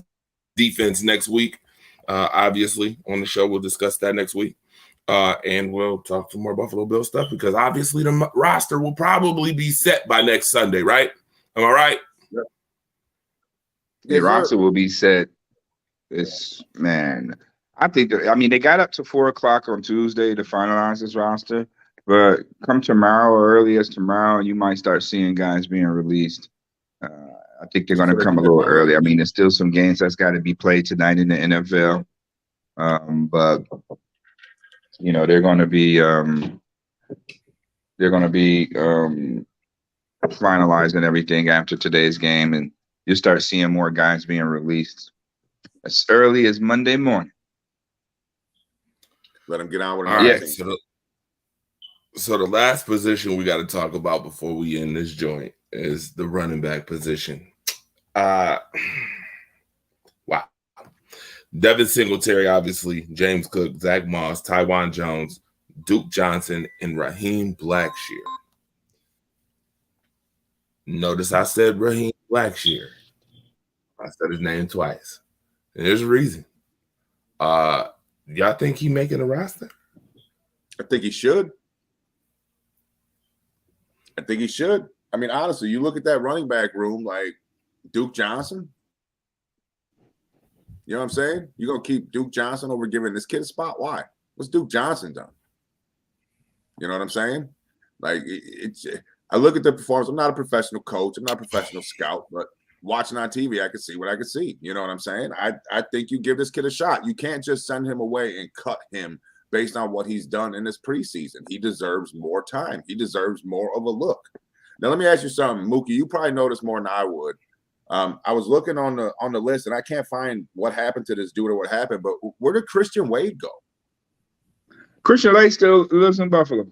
defense next week. Obviously, on the show, we'll discuss that next week. And we'll talk some more Buffalo Bills stuff because obviously the roster will probably be set by next Sunday, right? Am I right? Yep. The roster will be set. I think they got up to 4:00 on Tuesday to finalize this roster, but come tomorrow or early as tomorrow, you might start seeing guys being released. I think they're going to come a little early. I mean, there's still some games that's got to be played tonight in the NFL, but they're going to be finalizing everything after today's game, and you start seeing more guys being released as early as Monday morning. Let him get on with it. All right. So the last position we got to talk about before we end this joint is the running back position. Wow. Devin Singletary, obviously, James Cook, Zach Moss, Tywan Jones, Duke Johnson, and Raheem Blackshear. Notice I said Raheem Blackshear. I said his name twice. And there's a reason. Y'all think he making a roster? I think he should. I mean, honestly, you look at that running back room, like Duke Johnson. You know what I'm saying? You're going to keep Duke Johnson over giving this kid a spot? Why? What's Duke Johnson done? You know what I'm saying? Like, I look at the performance. I'm not a professional coach. I'm not a professional scout, but watching on TV, I can see what I can see. You know what I'm saying? I think you give this kid a shot. You can't just send him away and cut him based on what he's done in this preseason. He deserves more time. He deserves more of a look. Now, let me ask you something, Mookie. You probably noticed more than I would. I was looking on the list, and I can't find what happened to this dude or what happened, but where did Christian Wade go? Christian Wade still lives in Buffalo.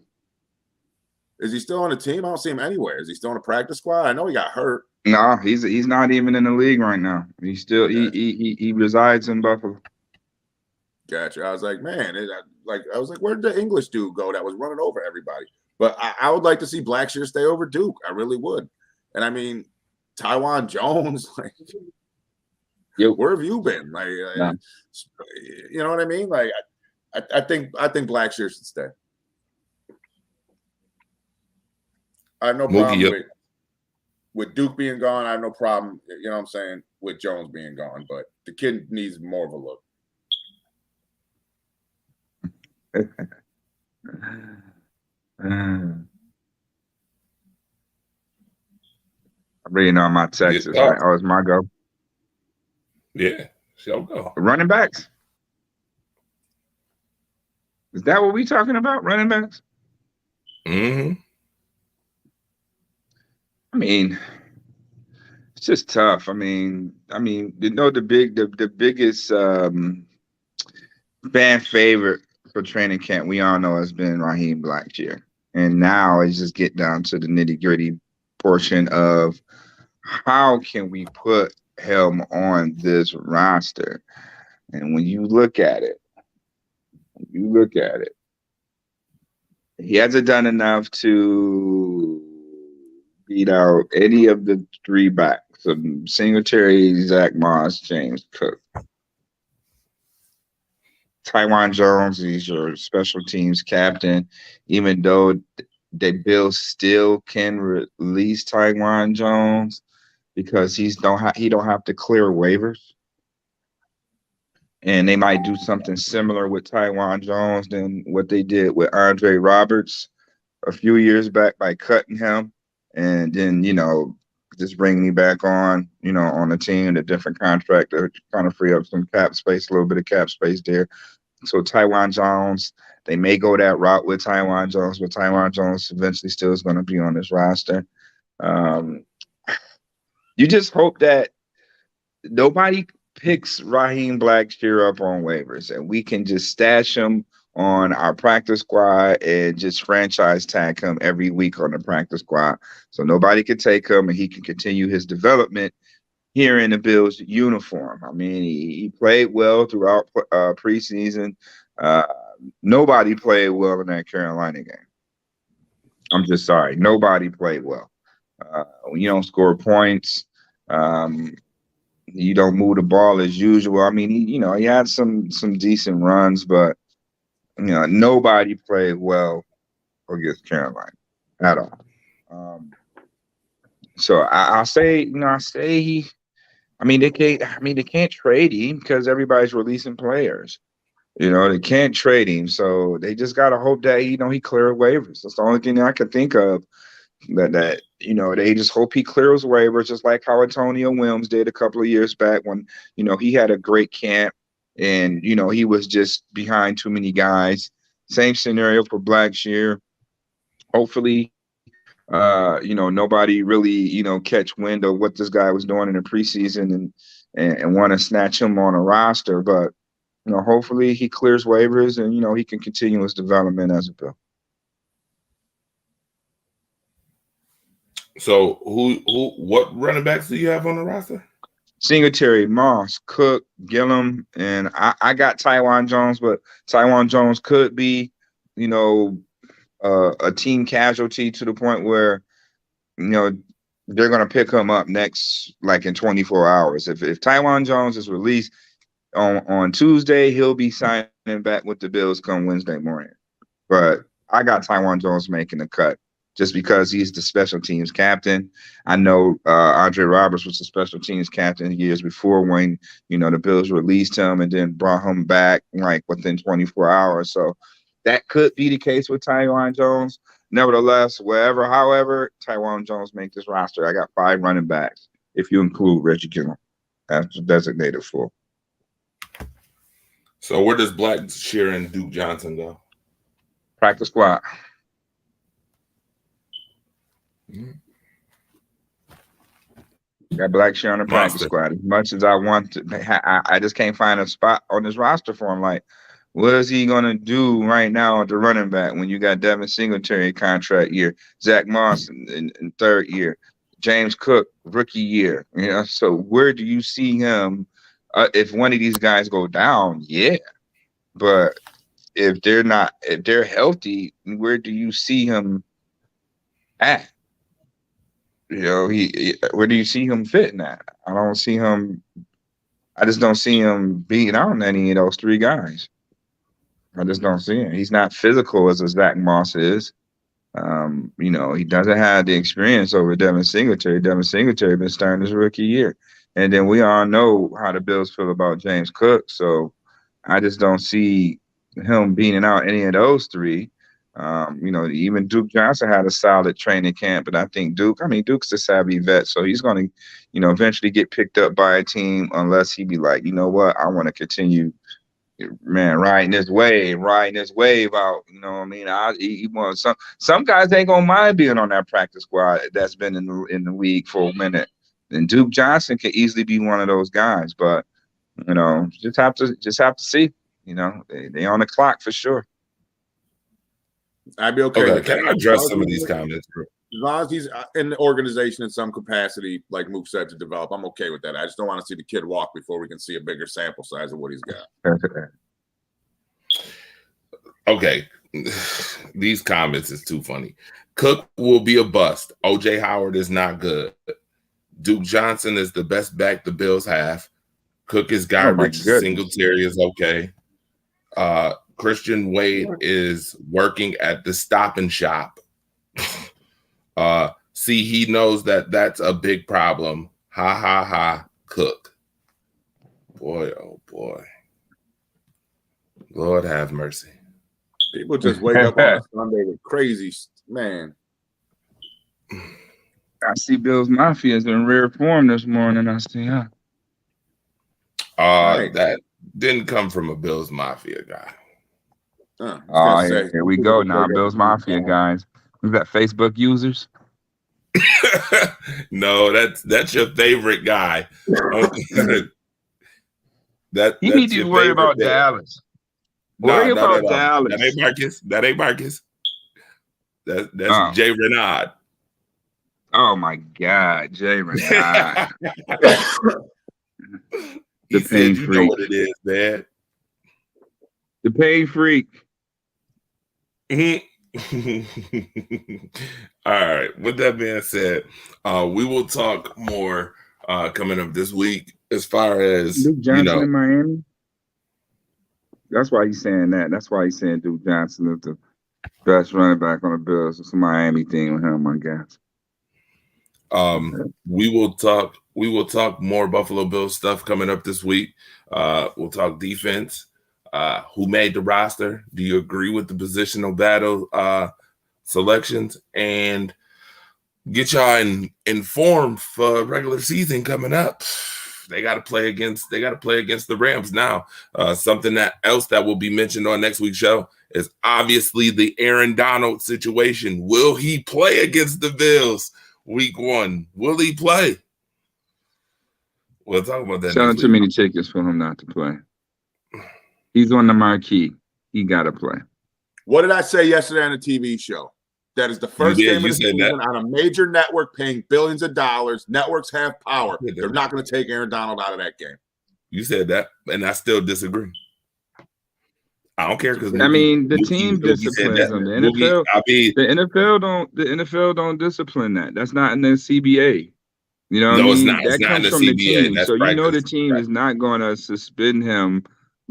Is he still on the team? I don't see him anywhere. Is he still on the practice squad? I know he got hurt. No, he's not even in the league right now. He's still he resides in Buffalo. Gotcha. I was like, man, where did the English dude go that was running over everybody? But I would like to see Blackshear stay over Duke. I really would. And I mean, Taiwan Jones, like, where have you been? Like, Yeah. You know what I mean? Like, I think Blackshear should stay. I have no problem with Duke being gone. I have no problem, you know what I'm saying, with Jones being gone. But the kid needs more of a look. I'm reading on my Texas. Right? Oh, it's my go. Yeah, she'll go. Running backs. Is that what we talking about? Running backs? Mm-hmm. I mean, it's just tough. I mean, you know, the biggest fan favorite for training camp, we all know, has been Raheem Blackshear. And now it's just get down to the nitty-gritty portion of how can we put him on this roster? And when you look at it, he hasn't done enough to beat out any of the three backs, Singletary, Zach Moss, James Cook. Taiwan Jones, he's your special teams captain. Even though the Bills still can release Taiwan Jones because he don't have to clear waivers. And they might do something similar with Taiwan Jones than what they did with Andre Roberts a few years back by cutting him and then, you know, just bringing me back on, you know, on the team, a different contract to kind of free up some cap space, a little bit of cap space there. So Taiwan Jones, they may go that route with Taiwan Jones, but Taiwan Jones eventually still is going to be on this roster. You just hope that nobody picks Raheem Blackshear up on waivers and we can just stash him on our practice squad and just franchise tag him every week on the practice squad so nobody can take him and he can continue his development here in the Bills uniform. I mean, he played well throughout preseason. Nobody played well in that Carolina game. I'm just sorry. Nobody played well. When you don't score points, you don't move the ball as usual. I mean, he had some decent runs, but you know, nobody played well against Carolina at all. So I'll say, they can't trade him because everybody's releasing players. You know, they can't trade him, so they just gotta hope that he clears waivers. That's the only thing I can think of. That they just hope he clears waivers, just like how Antonio Williams did a couple of years back when he had a great camp and he was just behind too many guys. Same scenario for Blackshear. Hopefully, nobody really catch wind of what this guy was doing in the preseason and want to snatch him on a roster, but hopefully he clears waivers and he can continue his development as a Bill. So what running backs do you have on the roster? Singletary, Moss, Cook, Gillum, and I got Taiwan Jones, but Taiwan Jones could be, a team casualty to the point where, they're going to pick him up next, like in 24 hours. If Taiwan Jones is released on Tuesday, he'll be signing back with the Bills come Wednesday morning. But I got Taiwan Jones making the cut just because he's the special teams captain. I know Andre Roberts was the special teams captain years before when, the Bills released him and then brought him back like within 24 hours. So that could be the case with Taiwan Jones. Nevertheless, however, Taiwan Jones make this roster. I got 5 running backs if you include Reggie Kittle as designated for. So where does Blackshear and Duke Johnson go? Practice squad. Got Blackshear on the practice squad. As much as I want to, I just can't find a spot on this roster for him. Like, what is he going to do right now at the running back when you got Devin Singletary contract year, Zach Moss in third year, James Cook rookie year? So where do you see him if one of these guys go down? Yeah, but if they're healthy, where do you see him at? Where do you see him fitting at? I just don't see him beating out any of those 3 guys. I just don't see him. He's not physical as a Zach Moss is. He doesn't have the experience over Devin Singletary. Devin Singletary been starting his rookie year. And then we all know how the Bills feel about James Cook. So I just don't see him beating out any of those 3. Even Duke Johnson had a solid training camp, but I think Duke's a savvy vet, so he's going to, eventually get picked up by a team unless he be like, you know what, I want to continue, riding this wave out. He wants some guys ain't gonna mind being on that practice squad that's been in the league for a minute, and Duke Johnson can easily be one of those guys, but just have to see. They on the clock for sure. I'd be okay. Okay, can I address some of these comments, bro? As long as he's in the organization in some capacity, like Mook said, to develop, I'm okay with that. I just don't want to see the kid walk before we can see a bigger sample size of what he's got. Okay. These comments is too funny. Cook will be a bust. OJ Howard is not good. Duke Johnson is the best back the Bills have. Cook is garbage. Singletary is okay. Christian Wade is working at the Stop and Shop. See, he knows that's a big problem. Ha, ha, ha, Cook. Boy, oh, boy. Lord have mercy. People just wake up on a Sunday with crazy, man. I see Bills Mafia is in rare form this morning. I see, That didn't come from a Bills Mafia guy. Here we go now. Bills Mafia guys. Is that Facebook users? No, that's your favorite guy. You need to worry about Dallas. Worry about Dallas. That ain't Marcus. That's Jay Renaud. Oh my God, Jay Renaud. The pain freak. You know what it is, man. The pain freak. All right. With that being said, we will talk more coming up this week as far as Duke Johnson in Miami. That's why he's saying that. That's why he's saying Duke Johnson is the best running back on the Bills. It's a Miami thing with him, I guess. We will talk more Buffalo Bills stuff coming up this week. We'll talk defense. Who made the roster? Do you agree with the positional battle selections? And get y'all informed for regular season coming up. They got to play against the Rams now. Something else that will be mentioned on next week's show is obviously the Aaron Donald situation. Will he play against the Bills week 1? Will he play? We'll talk about that. Selling too many tickets for him not to play. He's on the marquee. He got to play. What did I say yesterday on the TV show? That is the first game of the season on a major network paying billions of dollars. Networks have power. They're not going to take Aaron Donald out of that game. You said that, and I still disagree. I don't care because the team disciplines them. The NFL don't discipline that. That's not in the CBA. You know, no, it's not. That comes from the team. So practice. You know the team is not going to suspend him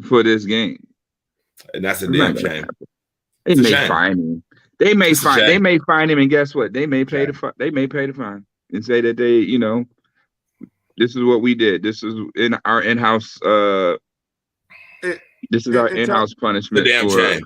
for this game. And that's a damn shame. They may fine him. They may fine him, and guess what? They may pay the fine and say that they, you know, this is what we did. This is in our in-house. This is our in-house punishment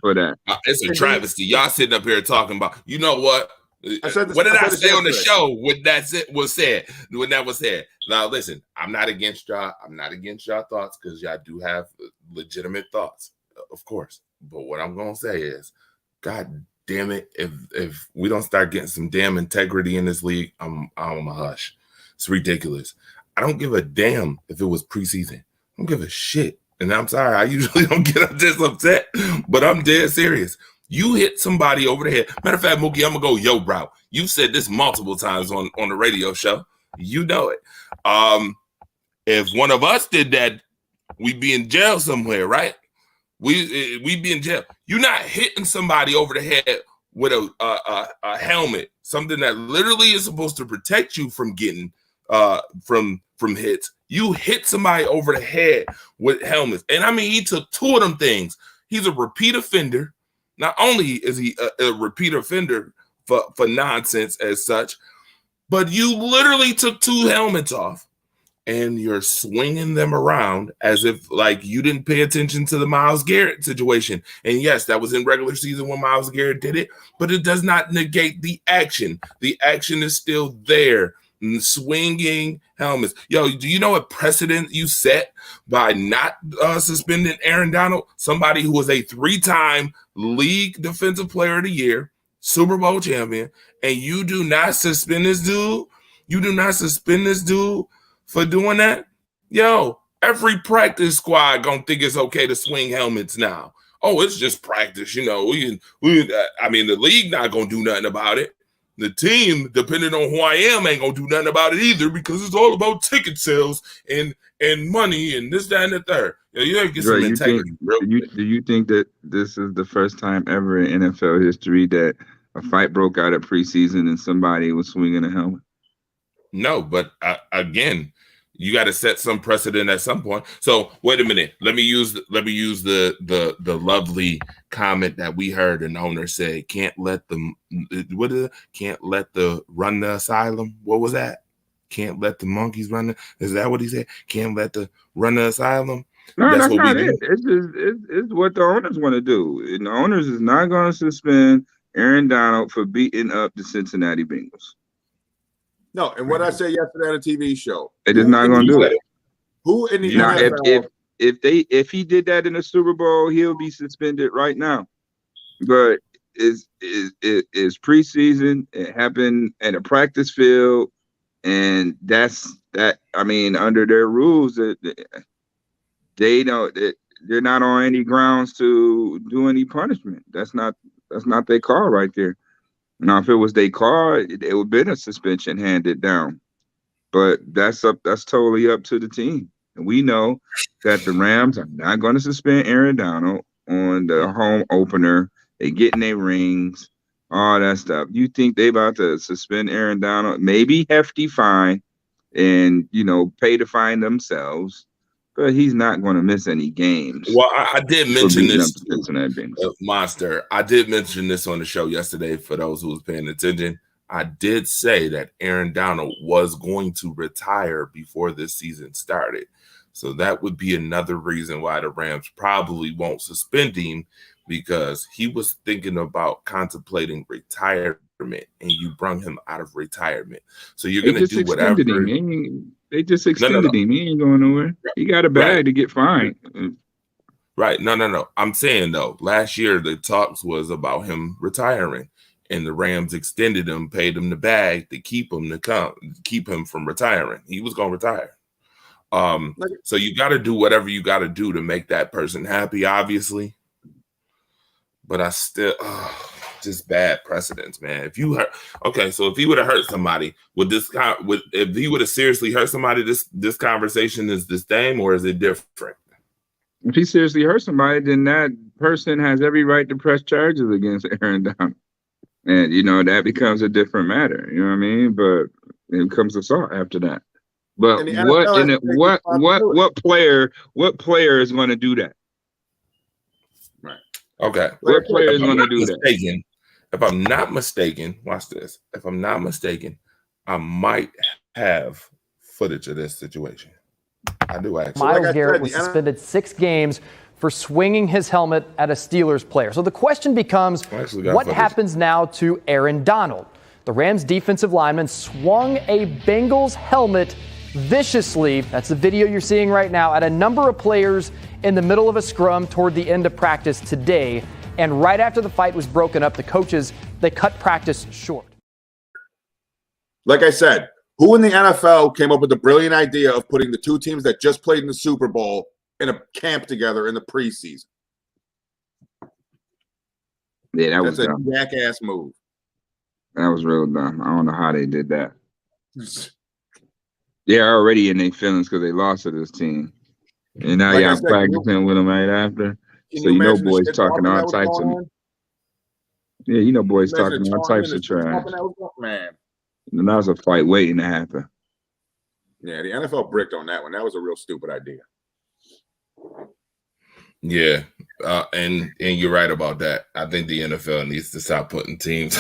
for that. It's a travesty. Y'all sitting up here talking about. You know what? What did I say on the show when that was said? When that was said. Now listen, I'm not against y'all. I'm not against y'all thoughts because y'all do have legitimate thoughts, of course. But what I'm gonna say is, God damn it, if we don't start getting some damn integrity in this league, I'm a hush. It's ridiculous. I don't give a damn if it was preseason. I don't give a shit. And I'm sorry, I usually don't get this upset, but I'm dead serious. You hit somebody over the head. Matter of fact, Mookie, I'm gonna go yo, bro. You've said this multiple times on the radio show. You know it. If one of us did that, we'd be in jail somewhere, right? We'd be in jail. You're not hitting somebody over the head with a helmet, something that literally is supposed to protect you from getting from hits. You hit somebody over the head with helmets. And I mean, he took 2 of them things. He's a repeat offender. Not only is he a repeat offender for nonsense as such, but you literally took 2 helmets off and you're swinging them around as if like you didn't pay attention to the Myles Garrett situation. And yes, that was in regular season when Myles Garrett did it, but it does not negate the action. The action is still there. Swinging helmets. Yo, do you know what precedent you set by not suspending Aaron Donald, somebody who was a 3-time league defensive player of the year, Super Bowl champion, and you do not suspend this dude? You do not suspend this dude for doing that? Yo, every practice squad gonna think it's okay to swing helmets now. Oh, it's just practice, you know. I mean, the league not gonna do nothing about it. The team, depending on who I am, ain't gonna do nothing about it either because it's all about ticket sales and money and this, that, and the third. You gotta get some integrity. Do you think that this is the first time ever in NFL history that a fight broke out at preseason and somebody was swinging a helmet? No, but again, you got to set some precedent at some point. So wait a minute. Let me use the lovely comment that we heard an owner say. Can't let the run the asylum. What was that? Can't let the monkeys run. Is that what he said? Can't let the run the asylum. No, that's not it. It's what the owners want to do. And the owners is not going to suspend Aaron Donald for beating up the Cincinnati Bengals. No, and what I said yesterday on a TV show, they're just not going to do it. Who in the NFL? If he did that in the Super Bowl, he'll be suspended right now. But it's preseason. It happened at a practice field, and that's that. I mean, under their rules, they don't. They're not on any grounds to do any punishment. That's not their call right there. Now, if it was their call, it would have been a suspension handed down. But that's totally up to the team. And we know that the Rams are not going to suspend Aaron Donald on the home opener. They getting their rings, all that stuff. You think they about to suspend Aaron Donald? Maybe hefty fine and, pay the fine themselves. But he's not going to miss any games. Well, I did mention this, Monster. I did mention this on the show yesterday for those who was paying attention. I did say that Aaron Donald was going to retire before this season started. So that would be another reason why the Rams probably won't suspend him, because he was thinking about contemplating retirement, and you brought him out of retirement. So you're going to do whatever. They just extended him. He ain't going nowhere. He got a bag to get fined. Right. No. I'm saying, though, last year the talks was about him retiring, and the Rams extended him, paid him the bag to keep him from retiring. He was going to retire. So you got to do whatever you got to do to make that person happy, obviously. But I still, just bad precedents, man. If he would have hurt somebody, if he would have seriously hurt somebody, this conversation is the same, or is it different? If he seriously hurt somebody, then that person has every right to press charges against Aaron Donald. And, that becomes a different matter. You know what I mean? But it becomes assault after that. But what player is going to do that? Right. Okay. What player is going to do that? If I'm not mistaken, watch this. If I'm not mistaken, I might have footage of this situation. I do actually. Myles Garrett was suspended 6 games for swinging his helmet at a Steelers player. So the question becomes, what happens now to Aaron Donald? The Rams defensive lineman swung a Bengals helmet viciously. That's the video you're seeing right now at a number of players in the middle of a scrum toward the end of practice today. And right after the fight was broken up, the coaches, they cut practice short. Like I said, who in the NFL came up with the brilliant idea of putting the 2 teams that just played in the Super Bowl in a camp together in the preseason? Yeah, that's a jackass move. That was real dumb. I don't know how they did that. They're already in their feelings because they lost to this team. And now y'all practicing with them right after. So you know boys talking all types of boys talking all types of trash. Man. And that was a fight waiting to happen. Yeah, the NFL bricked on that one. That was a real stupid idea. Yeah, and you're right about that. I think the NFL needs to stop putting teams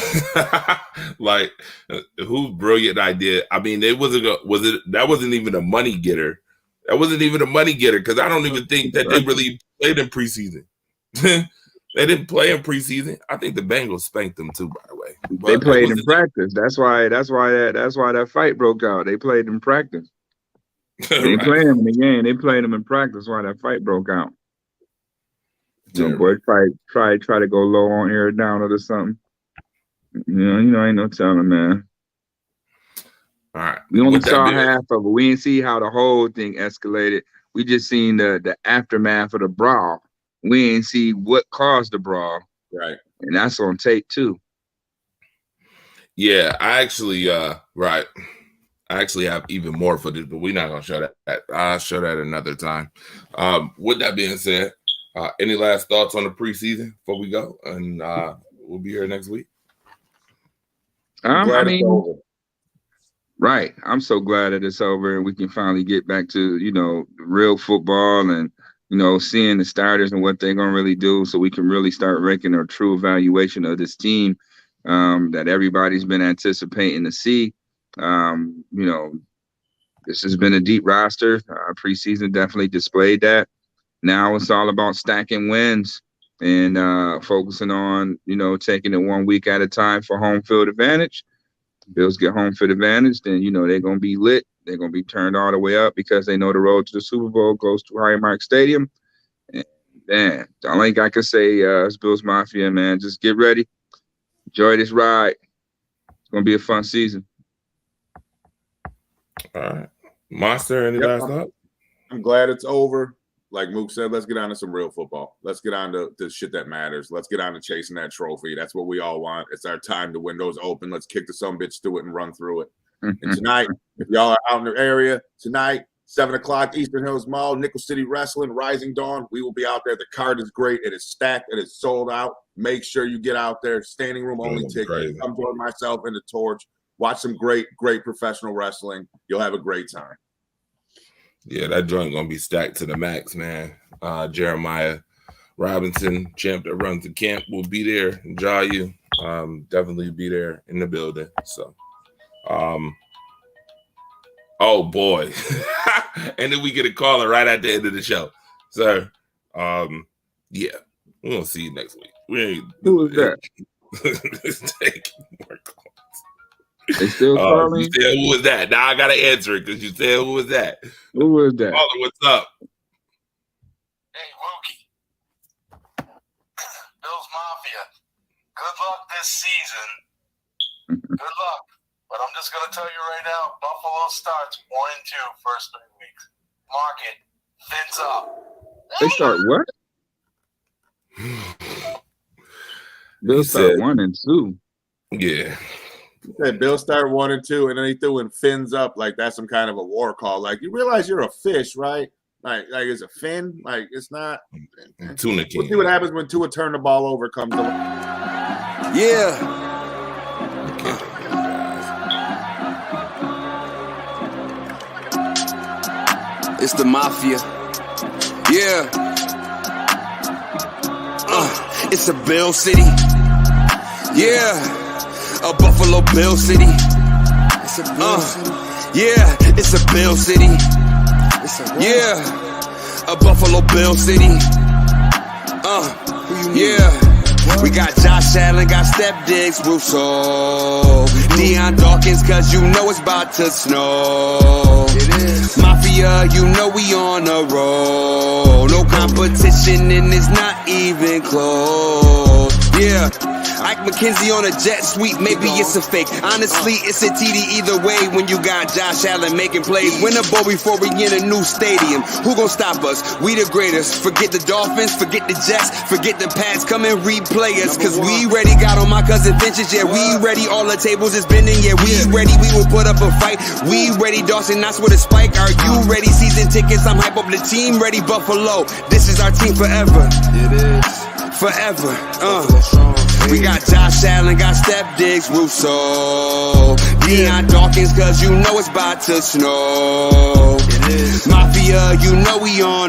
like whose brilliant idea. I mean, that wasn't even a money getter. That wasn't even a money getter because I don't even think that they really played in preseason. They didn't play in preseason. I think the Bengals spanked them too, by the way. But they played in practice. That's why that fight broke out. They played in practice. They didn't play them in the game. They played them in practice. Why that fight broke out? Boy, try to go low on Aaron Donald or something. You know, ain't no telling, man. All right. We only saw half of it. We didn't see how the whole thing escalated. We just seen the aftermath of the brawl. We didn't see what caused the brawl. Right. And that's on tape too. Yeah, I actually have even more footage, but we're not gonna show that. I'll show that another time. With that being said, any last thoughts on the preseason before we go? And we'll be here next week. I mean, right. I'm so glad that it's over and we can finally get back to, real football and, seeing the starters and what they're going to really do so we can really start making a true evaluation of this team that everybody's been anticipating to see. This has been a deep roster. Preseason definitely displayed that. Now it's all about stacking wins and focusing on, taking it 1 week at a time for home field advantage. Bills get home field advantage, then, they're going to be lit. They're going to be turned all the way up because they know the road to the Super Bowl goes to Highmark Stadium. And, man, the only thing I can say is Bills Mafia, man, just get ready. Enjoy this ride. It's going to be a fun season. All right. Monster, any last thoughts? I'm glad it's over. Like Mook said, let's get on to some real football. Let's get on to the shit that matters. Let's get on to chasing that trophy. That's what we all want. It's our time. The window's open. Let's kick the sumbitch through it and run through it. And tonight, if y'all are out in the area, tonight, 7 o'clock, Eastern Hills Mall, Nickel City Wrestling, Rising Dawn. We will be out there. The card is great. It is stacked. It is sold out. Make sure you get out there. Standing room only ticket. Come join myself and the Torch. Watch some great professional wrestling. You'll have a great time. Yeah, that joint gonna be stacked to the max, man. Jeremiah Robinson, champ that runs the camp, will be there. Enjoy you. Definitely be there in the building. So, oh boy, and then we get a caller right at the end of the show, sir. Yeah, we're gonna see you next week. Who is that? They still calling? You said, who was that? Now I gotta answer it because you said, who was that? Who was that? Caller, what's up? Hey, Wookie. Bills Mafia. Good luck this season. Good luck. But I'm just going to tell you right now, Buffalo starts 1-2 first 3 weeks. Mark it. Fins up. They start what? Bills start 1-2. Yeah. He said Bill started 1-2, and then he threw in fins up like that's some kind of a war call. Like, you realize you're a fish, right? Like it's a fin. Like, it's not. Tuna King. We'll see what happens when Tua turn the ball over. Comes to Yeah. It's the Mafia. Yeah. it's a Bill City. Yeah, a Buffalo Bill City. It's a Bill City. Yeah, it's a Bill City. Yeah, a Buffalo Bill City. Yeah. We got Josh Allen, got Step Diggs, Russo, Deion Dawkins, cause you know it's about to snow. Mafia, you know we on a roll. No competition and it's not even close. Yeah. Ike McKenzie on a jet sweep, maybe it's a fake. Honestly, it's a TD either way when you got Josh Allen making plays. Win a bowl before we get a new stadium. Who gon' stop us? We the greatest. Forget the Dolphins, forget the Jets, forget the Pats. Come and replay us, cause we ready. Got on my cousin Vintage, yeah, we ready. All the tables is bending, yeah, we ready. We will put up a fight. We ready, Dawson Knox with a spike. Are you ready? Season tickets, I'm hype up the team. Ready, Buffalo. This is our team forever. It is. Forever. We got Josh Allen, got Step Diggs, Russo, Deion Dawkins, cause you know it's about to snow. Mafia, you know we on